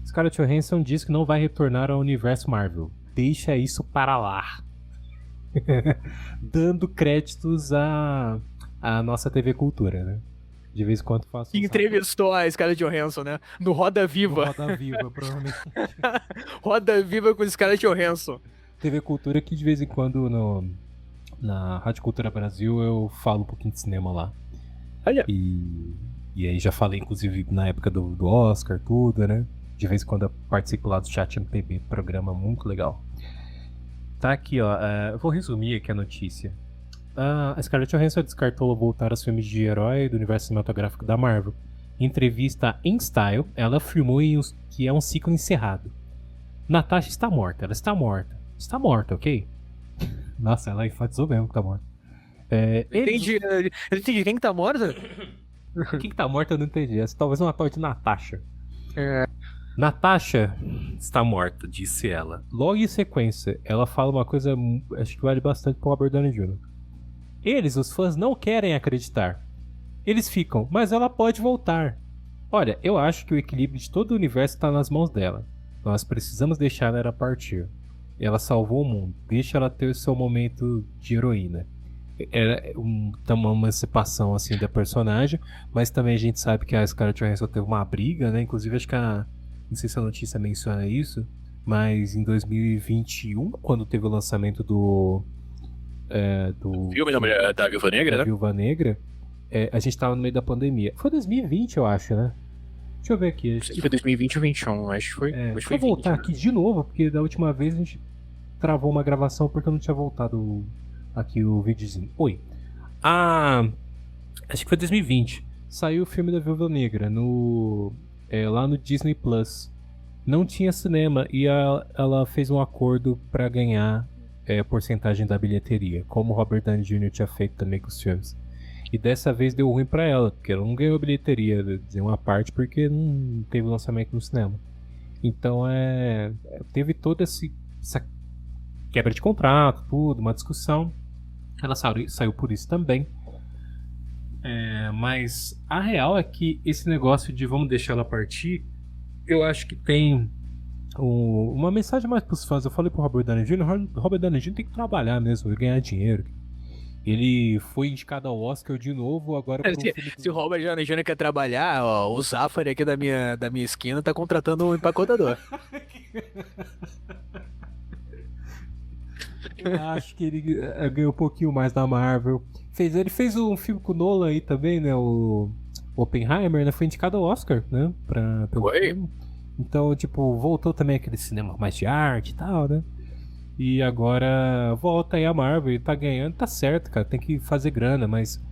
Scarlett Johansson diz que não vai retornar ao universo Marvel. Deixa isso para lá. Dando créditos à nossa TV Cultura, né? De vez em quando faço.
Que entrevistou a Scarlett Johansson, né? No Roda Viva.
No Roda Viva, provavelmente.
Roda Viva com Scarlett Johansson.
TV Cultura que de vez em quando na Rádio Cultura Brasil eu falo um pouquinho de cinema lá.
Olha.
E aí já falei, inclusive, na época do Oscar, tudo, né? De vez em quando eu participo lá do Chat MPB, programa muito legal. Tá aqui, ó. Eu vou resumir aqui a notícia. A Scarlett Johansson descartou voltar aos filmes de herói do universo cinematográfico da Marvel. Em entrevista em Style, ela afirmou que é um ciclo encerrado. Natasha está morta, ela está morta. Está morta, ok? Nossa, ela enfatizou mesmo que tá morta.
Eu entendi quem que tá morta?
Quem que tá morta eu não entendi. Essa talvez uma tal de Natasha. Natasha está morta, disse ela. Logo em sequência, ela fala uma coisa, acho que vale bastante pro Robert Downey Jr. Eles, os fãs, não querem acreditar. Eles ficam, mas ela pode voltar. Olha, eu acho que o equilíbrio de todo o universo está nas mãos dela. Nós precisamos deixar ela partir. Ela salvou o mundo. Deixa ela ter o seu momento de heroína. É uma emancipação assim da personagem, mas também a gente sabe que a Scarlett Johansson teve uma briga, né? Inclusive acho que não sei se a notícia menciona isso, mas em 2021, quando teve o lançamento do
filme da Viúva Negra, né?
Viúva Negra, a gente tava no meio da pandemia. Foi 2020, eu acho, né? Deixa eu ver aqui.
Acho que foi 2020 ou 2021, acho que foi.
Deixa eu voltar 20, aqui de novo, porque da última vez a gente travou uma gravação porque eu não tinha voltado aqui o videozinho. Oi. Acho que foi 2020. Saiu o filme da Viúva Negra lá no Disney Plus. Não tinha cinema e ela fez um acordo para ganhar porcentagem da bilheteria, como o Robert Downey Jr. tinha feito também com os filmes. E dessa vez deu ruim pra ela, porque ela não ganhou bilheteria, dizer uma parte, porque não teve lançamento no cinema. Então teve toda essa quebra de contrato, tudo, uma discussão. Ela saiu por isso também. Mas a real é que esse negócio de vamos deixar ela partir, eu acho que tem uma mensagem mais pros fãs. Eu falei pro Robert Downey Jr. Robert Downey Jr. tem que trabalhar mesmo, ganhar dinheiro. Ele foi indicado ao Oscar de novo agora.
Se o Robert Downey Jr. quer trabalhar, ó, o Zafari aqui da minha esquina tá contratando um empacotador.
Eu acho que ele ganhou um pouquinho mais da Marvel. Ele fez um filme com o Nolan aí também, né? O Oppenheimer, né? Foi indicado ao Oscar, né? Pelo filme. Então, tipo, voltou também aquele cinema mais de arte e tal, né? E agora volta aí a Marvel e tá ganhando, tá certo, cara, tem que fazer grana, mas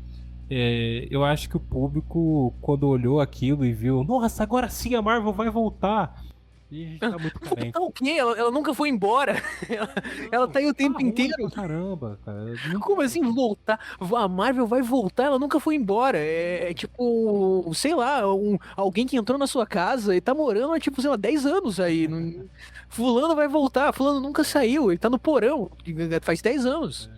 eu acho que o público, quando olhou aquilo e viu, nossa, agora sim a Marvel vai voltar. E a gente tá muito carente.
Não, o quê? Ela nunca foi embora. Ela tá aí o tempo
ruim
inteiro.
pra caramba, cara.
Como assim voltar? A Marvel vai voltar, ela nunca foi embora. É tipo, sei lá, alguém que entrou na sua casa e tá morando há, tipo, sei lá, 10 anos aí. Fulano vai voltar, fulano nunca saiu, ele tá no porão, faz 10 anos.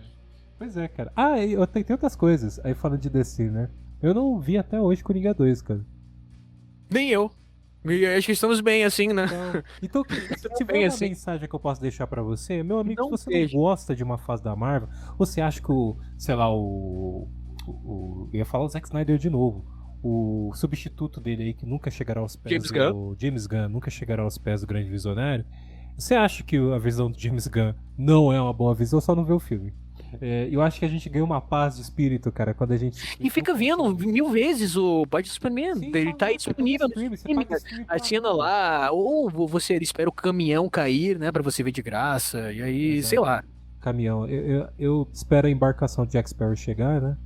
Pois é, cara. Ah, e tem outras coisas. Aí falando de DC, né? Eu não vi até hoje Coringa 2, cara.
Nem eu. E acho que estamos bem assim, né?
Então, se tiver
bem
uma
assim.
mensagem que eu posso deixar pra você, meu amigo,
Não
se você
vejo.
não gosta de uma fase da Marvel, você acha que sei lá, eu ia falar o Zack Snyder de novo. O substituto dele aí, que nunca chegará aos pés
James
do James Gunn, nunca chegará aos pés do grande visionário. Você acha que a visão do James Gunn não é uma boa visão, só não vê o filme? Eu acho que a gente ganha uma paz de espírito, cara, quando a gente.
E fica vendo 1000 vezes o Batman Superman.
Sim,
Ele tá aí disponível no
stream, você
streaming.
paga stream
A
pra
cena
caramba.
lá, ou você espera o caminhão cair, né, pra você ver de graça, e aí,
Exato.
sei lá.
Caminhão. Eu espero a embarcação de Jack Sparrow chegar, né?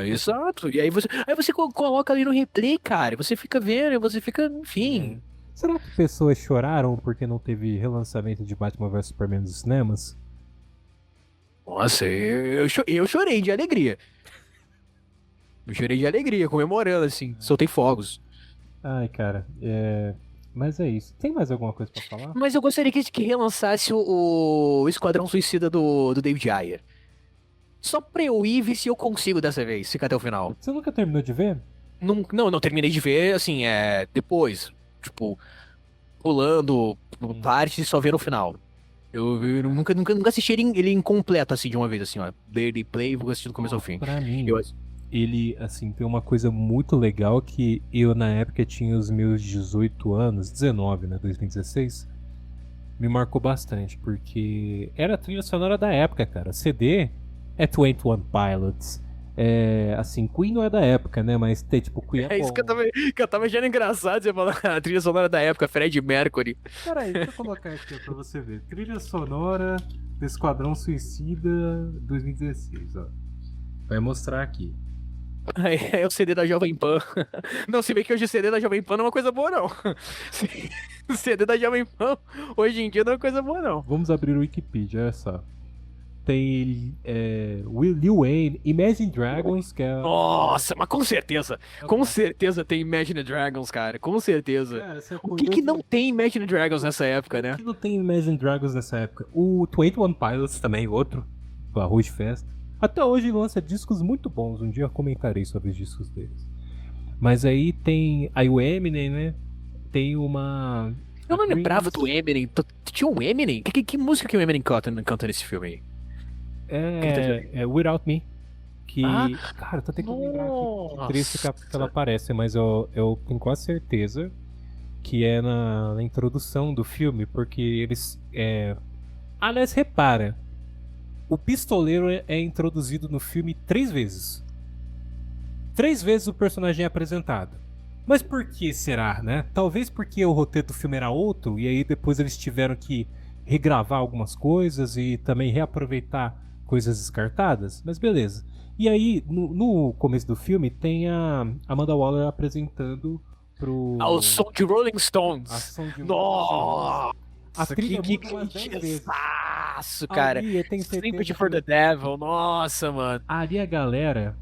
Exato. E aí você coloca ali no replay, cara, você fica vendo, você fica, enfim.
Será que pessoas choraram porque não teve relançamento de Batman vs Superman nos cinemas?
Nossa, eu chorei de alegria. Eu chorei de alegria, comemorando, assim, soltei fogos.
Ai, cara, mas é isso. Tem mais alguma coisa pra falar?
Mas eu gostaria que relançasse o Esquadrão Suicida do David Ayer. Só pra eu ir ver se eu consigo dessa vez, ficar até o final.
Você nunca terminou de ver?
Não, terminei de ver, assim, depois. Tipo, pulando partes e só ver no final. Eu nunca assisti ele incompleto, assim, de uma vez, assim, ó. Daily play, vou assistir do começo ao fim.
Pra mim,
Eu,
ele, assim, tem uma coisa muito legal que eu, na época, tinha os meus 18 anos, 19, né, 2016, me marcou bastante, porque era a trilha sonora da época, cara. CD é 21 Pilots. Assim, Queen não é da época, né, mas tem, tipo, Queen é
é isso
bom.
que eu tava achando engraçado, você falar a trilha sonora da época, Fred Mercury.
Peraí, deixa eu colocar aqui pra você ver. Trilha sonora do Esquadrão Suicida 2016, ó. Vai mostrar aqui.
É o CD da Jovem Pan. Não, se bem que hoje o CD da Jovem Pan não é uma coisa boa, não. O CD da Jovem Pan, hoje em dia, não é uma coisa boa, não.
Vamos abrir o Wikipedia, olha só. Tem Lil Wayne, Imagine Dragons, que é.
Nossa, mas com certeza tem Imagine Dragons, cara, com certeza.
Cara, você é
O que não tem Imagine Dragons nessa época, né?
que não tem Imagine Dragons nessa época? O 21 Pilots também, outro. O Arroz de Festa. Até hoje lança discos muito bons. Um dia eu comentarei sobre os discos deles. Mas aí tem aí o Eminem, né? Tem uma.
Eu não lembrava do Eminem. Tinha um Eminem? Que música que o Eminem canta nesse filme aí?
Without Me. Que.
Ah,
Cara, tô tentando lembrar aqui que trecho que
nossa.
ela aparece, mas eu tenho quase certeza que é na introdução do filme, porque eles. Aliás, repara. O pistoleiro é introduzido no filme 3 vezes. 3 vezes o personagem é apresentado. Mas por que será, né? Talvez porque o roteiro do filme era outro, e aí depois eles tiveram que regravar algumas coisas e também reaproveitar coisas descartadas. Mas beleza. E aí, no começo do filme, tem a Amanda Waller apresentando pro.
Ao som de Rolling
a
Stones.
som de
Nossa,
A trilha
que
muda umas 10 vezes.
cara.
Ali, eu tenho
Sympathy
certeza
for the
que
Devil, nossa, mano.
ali a galera.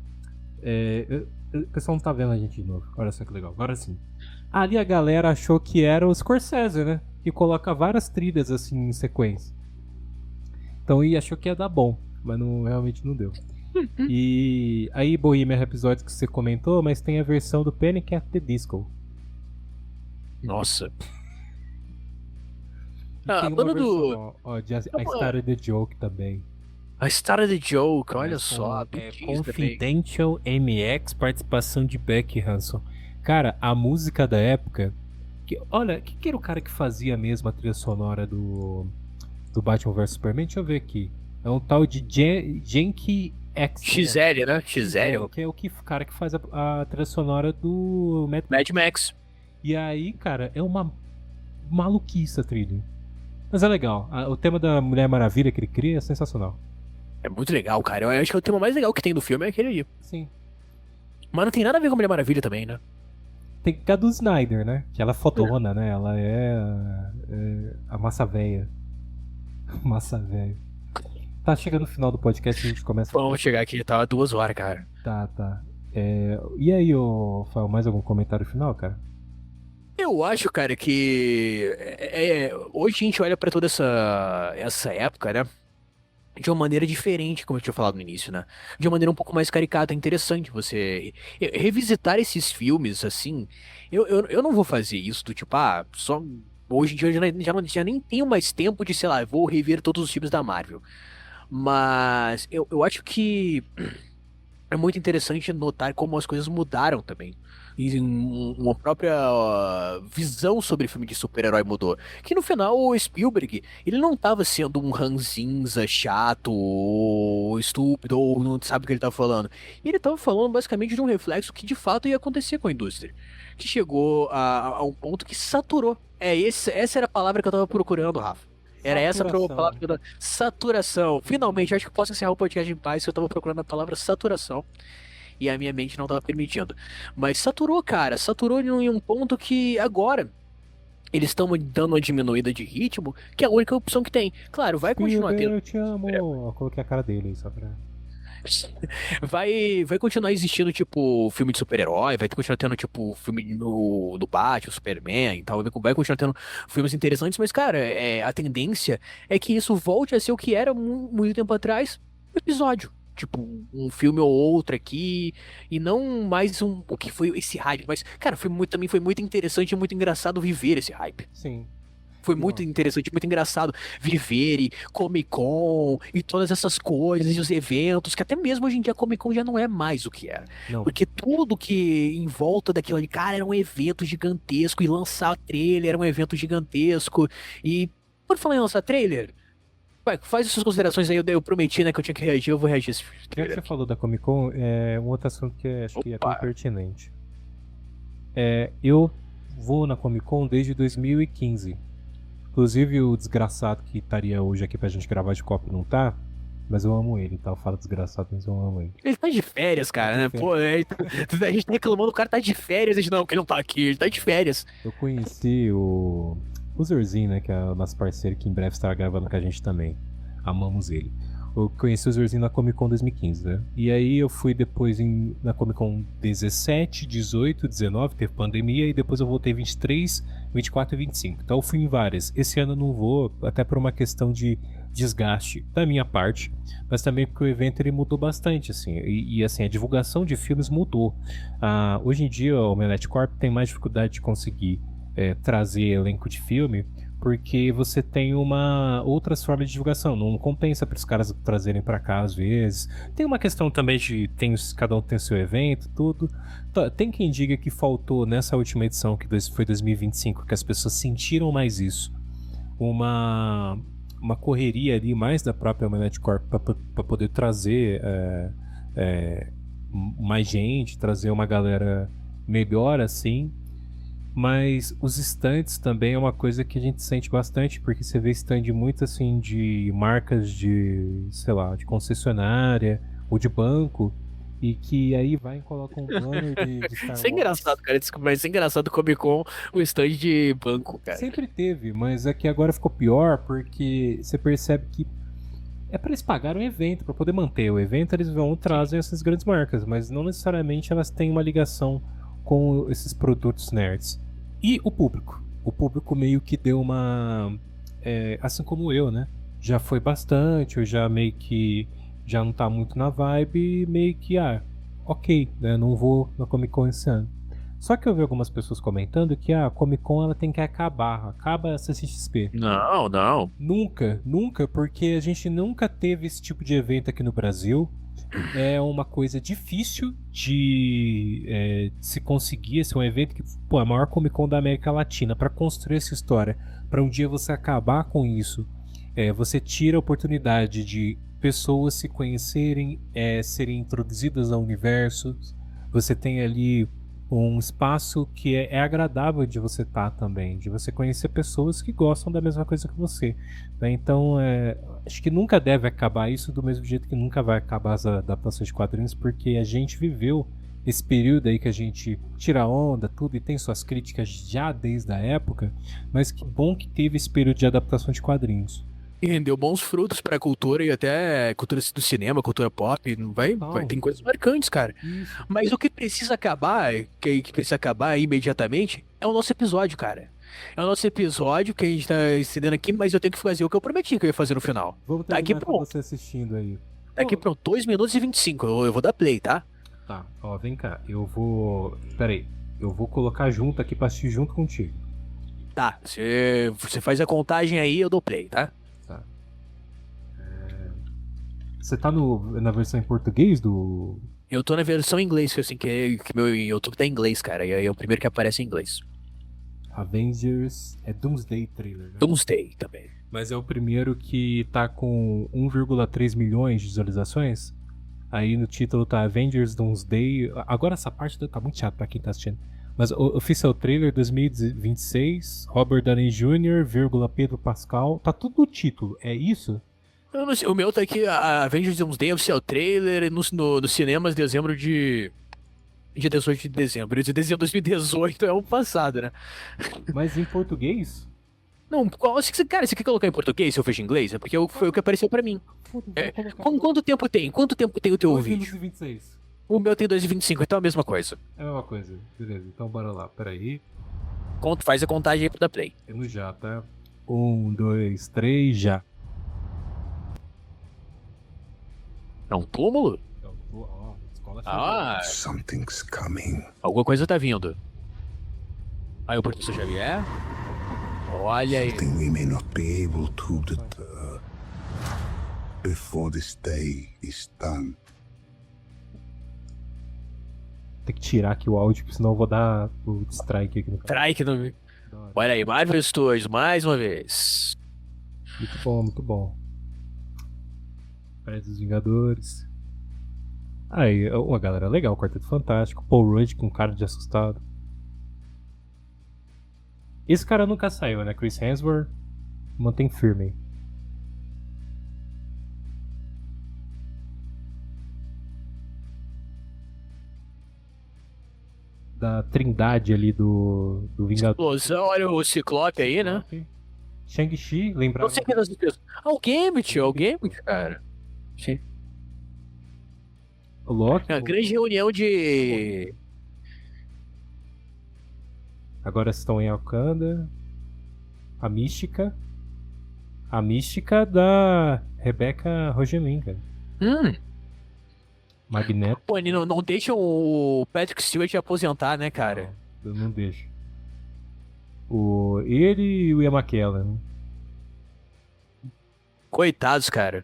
O pessoal não tá vendo a gente de novo. Olha só que legal. Agora sim. Ali a galera achou que era o Scorsese, né? Que coloca várias trilhas assim em sequência. Então e achou que ia dar bom, mas realmente não deu. E aí Bohemian Rhapsody que você comentou, mas tem a versão do Panic at the Disco.
Nossa.
E
Ah,
tem
a
uma
banda do.
versão, ó, de I Started the Joke também.
A Started the Joke, olha
Com,
só.
Confidential MX, participação de Beck Hanson. Cara, a música da época. Olha, que era o cara que fazia mesmo a trilha sonora do Batman vs Superman? Deixa eu ver aqui. É um tal de Genki X.
XL, né? XL.
Que é o cara que faz a trilha sonora do Mad Max.
Mad Max.
E aí, cara, é uma maluquice a trilha. Mas é legal. O tema da Mulher Maravilha que ele cria é sensacional.
É muito legal, cara. Eu acho que o tema mais legal que tem do filme é aquele ali.
Sim.
Mas não tem nada a ver com a Mulher Maravilha também, né?
Tem que a do Snyder, né? Que ela é fodona, né? Ela é a massa véia. Massa véia. Tá chegando no final do podcast, a gente começa.
Vamos chegar aqui, tá 2 horas, cara.
Tá. E aí, Fael, mais algum comentário final, cara?
Eu acho, cara, que hoje a gente olha pra toda essa época, né? De uma maneira diferente, como eu tinha falado no início, né? De uma maneira um pouco mais caricata, interessante você revisitar esses filmes, assim. Eu não vou fazer isso do tipo, só. Hoje em dia eu já nem tenho mais tempo de, sei lá, vou rever todos os filmes da Marvel. Mas eu acho que é muito interessante notar como as coisas mudaram também. E uma própria visão sobre filme de super-herói mudou. Que no final o Spielberg, ele não estava sendo um ranzinza chato, ou estúpido, ou não sabe o que ele estava falando. Ele estava falando basicamente de um reflexo que de fato ia acontecer com a indústria. Que chegou a um ponto que saturou. Essa era a palavra que eu estava procurando, Rafa. Era essa a palavra que eu tava... Saturação. Finalmente, acho que posso encerrar o podcast em paz, que eu tava procurando a palavra saturação. E a minha mente não tava permitindo. Mas saturou, cara. Saturou em um ponto que agora eles estão dando uma diminuída de ritmo, que é a única opção que tem. Claro, vai continuar tendo.
Eu te amo. Eu coloquei a cara dele aí só pra.
Vai continuar existindo, tipo, filme de super-herói, vai continuar tendo, tipo, filme do Batman, Superman e tal, vai continuar tendo filmes interessantes, mas, cara, a tendência é que isso volte a ser o que era muito tempo atrás, um episódio. Tipo, um filme ou outro aqui, e não mais o que foi esse hype. Mas, cara, também foi muito interessante e muito engraçado viver esse hype.
Sim.
Foi muito interessante, muito engraçado viver e Comic Con e todas essas coisas e os eventos, que até mesmo hoje em dia a Comic Con já não é mais o que era.
Não.
Porque tudo que em volta daquilo ali, cara, era um evento gigantesco e lançar trailer era um evento gigantesco. E por falar em lançar trailer, faz as suas considerações aí, eu prometi, né, que eu tinha que reagir, eu vou reagir a esse
Já que
trailer.
você falou da Comic Con, um outro assunto que acho que é bem pertinente. Eu vou na Comic Con desde 2015. Inclusive o desgraçado que estaria hoje aqui pra gente gravar de copo não tá, mas eu amo ele, tá? Eu falo desgraçado, mas eu amo ele.
Ele tá de férias, cara, né? Pô, a gente tá reclamando, o cara tá de férias, a gente não, que ele não tá aqui, ele tá de férias.
Eu conheci o Zurzinho, né, que é o nosso parceiro que em breve estará gravando com a gente também. Amamos ele. Eu conheci o Zurzinho na Comic Con 2015, né? E aí eu fui depois na Comic Con 17, 18, 19, teve pandemia, e depois eu voltei 23, 24 e 25. Então eu fui em várias. Esse ano eu não vou, até por uma questão de desgaste da minha parte, mas também porque o evento ele mudou bastante, assim. E assim, a divulgação de filmes mudou. Hoje em dia o Omelete Corp tem mais dificuldade de conseguir trazer elenco de filme, porque você tem outras formas de divulgação. Não compensa para os caras trazerem para cá às vezes. Tem uma questão também de cada um tem seu evento, tudo. Tem quem diga que faltou nessa última edição, que foi 2025, que as pessoas sentiram mais isso. Uma correria ali mais da própria Omelete Corp para poder trazer mais gente, trazer uma galera melhor assim. Mas os stands também é uma coisa que a gente sente bastante, porque você vê stand muito assim de marcas de, sei lá, de concessionária ou de banco, e que aí vai e coloca um banner de Star Wars.
Isso é engraçado, cara, mas isso é engraçado Comic Con, o stand de banco, cara.
Sempre teve, mas aqui agora ficou pior, porque você percebe que é para eles pagarem o evento, para poder manter o evento, eles vão trazer essas grandes marcas, mas não necessariamente elas têm uma ligação com esses produtos nerds. E o público meio que deu uma... assim como eu, né? Já foi bastante, eu já meio que já não tá muito na vibe, meio que, ok, né? Não vou na Comic Con esse ano. Só que eu vi algumas pessoas comentando que a Comic Con ela tem que acabar, acaba a CCXP.
Não.
Nunca, porque a gente nunca teve esse tipo de evento aqui no Brasil. É uma coisa difícil de se conseguir. Esse é um evento que, pô, é a maior Comic Con da América Latina. Para construir essa história, para um dia você acabar com isso, você tira a oportunidade de pessoas se conhecerem, serem introduzidas ao universo. Você tem ali um espaço que é agradável de você estar também, de você conhecer pessoas que gostam da mesma coisa que você, né? Então, acho que nunca deve acabar isso do mesmo jeito que nunca vai acabar as adaptações de quadrinhos, porque a gente viveu esse período aí que a gente tira onda, tudo, e tem suas críticas já desde a época, mas que bom que teve esse período de adaptação de quadrinhos.
E rendeu bons frutos pra cultura e até cultura do cinema, cultura pop. Tem coisas marcantes, cara.
Isso.
Mas o que precisa acabar, que precisa acabar imediatamente, é o nosso episódio, cara. É o nosso episódio que a gente tá estendendo aqui, mas eu tenho que fazer o que eu prometi que eu ia fazer no final.
Vamos
Tá aqui
terminar com
pronto.
você assistindo aí.
Tá aqui pronto, 2 minutos e 25. Eu vou dar play, tá?
Tá, ó, vem cá, eu vou... Peraí, eu vou colocar junto aqui pra assistir junto contigo.
Tá, você faz a contagem aí, eu dou play, tá?
Tá. Você tá na versão em português do...
Eu tô na versão em inglês, assim, que meu YouTube tá em inglês, cara. E aí é o primeiro que aparece em inglês.
Avengers... É Doomsday Trailer, né?
Doomsday também.
Mas é o primeiro que tá com 1,3 milhões de visualizações. Aí no título tá Avengers Doomsday. Agora essa parte tá muito chata pra quem tá assistindo. Mas o Official Trailer 2026, Robert Downey Jr., Pedro Pascal. Tá tudo no título, é isso?
Eu não sei, o meu tá aqui, a Avengers Doomsday Oficial Trailer nos cinemas dezembro de 18 de dezembro. De dezembro de 2018 é o passado, né?
Mas em português?
Não, cara, você quer colocar em português se eu fecho em inglês? É porque foi o que apareceu pra mim.
Foda-se, vou colocar.
Quanto tempo tem? Quanto tempo tem o teu
2 minutos
vídeo?
e 26.
O meu tem 2,25, então é a mesma coisa.
É a mesma coisa. Beleza, então bora lá. Peraí.
Faz a contagem aí pra dar play.
É no já, tá? 1, 2, 3, já.
É um túmulo?
Ó, escola
Ah,
Something's coming.
alguma coisa tá vindo. Aí o professor Xavier. Olha aí.
Something we may not be able to deter before this day is done.
Tem que tirar aqui o áudio, senão eu vou dar o strike aqui no canal.
Strike no... Olha aí, Marvel Studios, mais uma vez.
Muito bom, muito bom. Prédio dos Vingadores. Aí, uma galera legal, Quarteto Fantástico. Paul Rudd com cara de assustado. Esse cara nunca saiu, né? Chris Hemsworth mantém firme aí. Da trindade ali do Vingador.
Explosão, olha o Ciclope aí, né?
Shang-Chi,
Não
lembrava.
sei quem das pessoas. O Gambit, cara. Sim.
O Loki.
É uma grande reunião de.
Agora estão em Wakanda. A Mística. A Mística da Rebecca Rogelin, cara. Magneto.
Pô, não deixam o Patrick Stewart aposentar, né, cara?
Eu não deixo. Ele e o Ian McKellen.
Coitados, cara.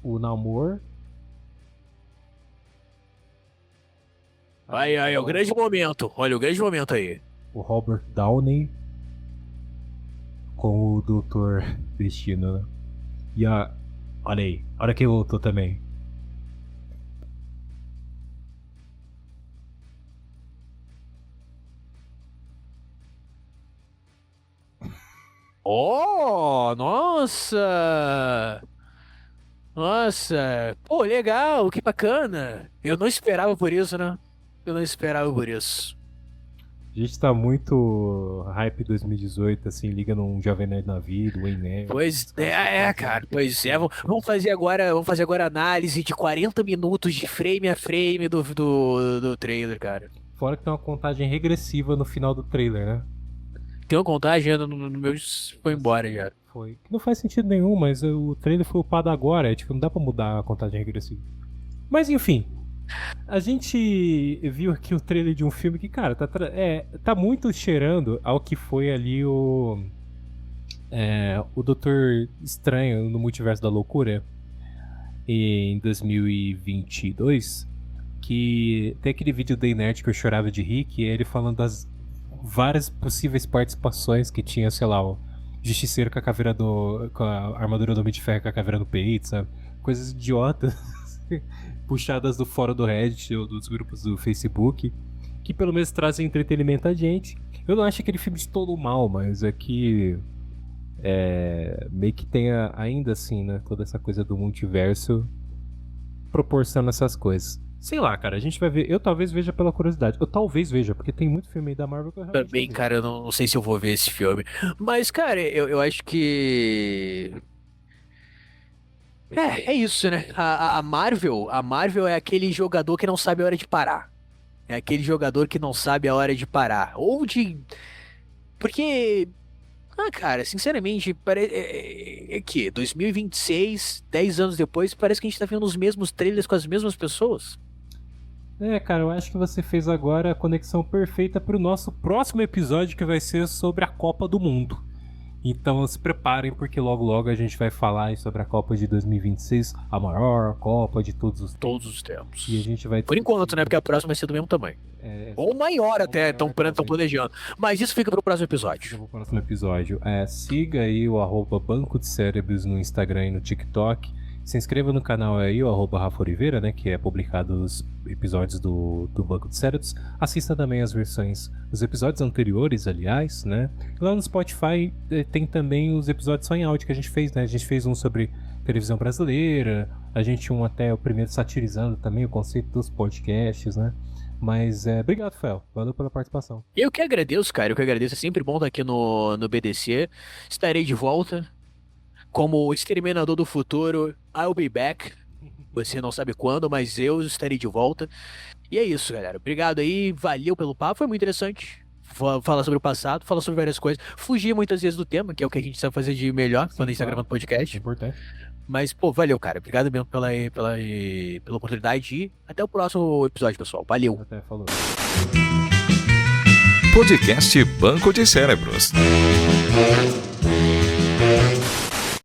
O Namor.
Aí, o grande momento. Olha o grande momento aí.
O Robert Downey. Com o Doutor Destino, né? E olha aí. Olha quem voltou também.
Oh, nossa! Nossa! Pô, legal, que bacana! Eu não esperava por isso, né? Eu não esperava por isso.
A gente tá muito hype 2018, assim, liga num Jovem Nerd na vida, Wayne Nerd.
Pois cara, pois é. Vamos fazer agora análise de 40 minutos de frame a frame do trailer, cara.
Fora que tem uma contagem regressiva no final do trailer, né?
Tem uma contagem no meu foi embora já.
Foi. Que não faz sentido nenhum, mas o trailer foi upado agora, tipo, não dá pra mudar a contagem regressiva. Mas enfim, a gente viu aqui o trailer de um filme que, cara, tá muito cheirando ao que foi ali o Doutor Estranho no Multiverso da Loucura em 2022, que tem aquele vídeo da Inert que eu chorava de rir, que é ele falando das várias possíveis participações que tinha, sei lá, o Justiceiro com com a armadura do Homem de Ferro com a caveira no peito, sabe? Coisas idiotas puxadas do fórum do Reddit ou dos grupos do Facebook. que pelo menos trazem entretenimento a gente. Eu não acho aquele filme de todo mal, mas é que meio que tem ainda assim, né, toda essa coisa do multiverso proporciona essas coisas. Sei lá, cara, a gente vai ver. Eu talvez veja pela curiosidade. Eu talvez veja, porque tem muito filme aí da Marvel que eu realmente
Também,
não vi.
cara, eu não sei se eu vou ver esse filme. Mas, cara, eu acho que. É isso, né? A Marvel é aquele jogador que não sabe a hora de parar. É aquele jogador que não sabe a hora de parar. Ou de. Porque. Ah, cara, sinceramente, é que 2026, 10 anos depois, parece que a gente tá vendo os mesmos trailers com as mesmas pessoas.
Cara, eu acho que você fez agora a conexão perfeita pro nosso próximo episódio, que vai ser sobre a Copa do Mundo. Então se preparem, porque logo logo a gente vai falar aí sobre a Copa de 2026, a maior Copa de todos os tempos.
Todos os tempos.
E a gente vai
Por enquanto, né? Porque a próxima vai ser do mesmo tamanho. Ou maior até, estão planejando. Mas isso fica pro próximo episódio.
Fica pro próximo episódio. Siga aí o @Banco de Cérebros no Instagram e no TikTok. Se inscreva no canal aí, o @Rafa Oliveira, né, que é publicado os episódios do Banco de Cérebros. Assista também as versões, os episódios anteriores, aliás, né. Lá no Spotify tem também os episódios só em áudio que a gente fez, né. A gente fez um sobre televisão brasileira, a gente até o primeiro satirizando também o conceito dos podcasts, né. Mas obrigado, Fel. Valeu pela participação.
Eu que agradeço, cara. Eu que agradeço. É sempre bom estar aqui no BDC. Estarei de volta. Como o Exterminador do Futuro, I'll be back. Você não sabe quando, mas eu estarei de volta. E é isso, galera. Obrigado aí. Valeu pelo papo. Foi muito interessante. Falar sobre o passado, falar sobre várias coisas. Fugir muitas vezes do tema, que é o que a gente sabe fazer de melhor quando a gente tá gravando podcast.
É importante.
Mas, pô, valeu, cara. Obrigado mesmo pela oportunidade. E até o próximo episódio, pessoal. Valeu.
Até, falou.
Podcast Banco de Cérebros.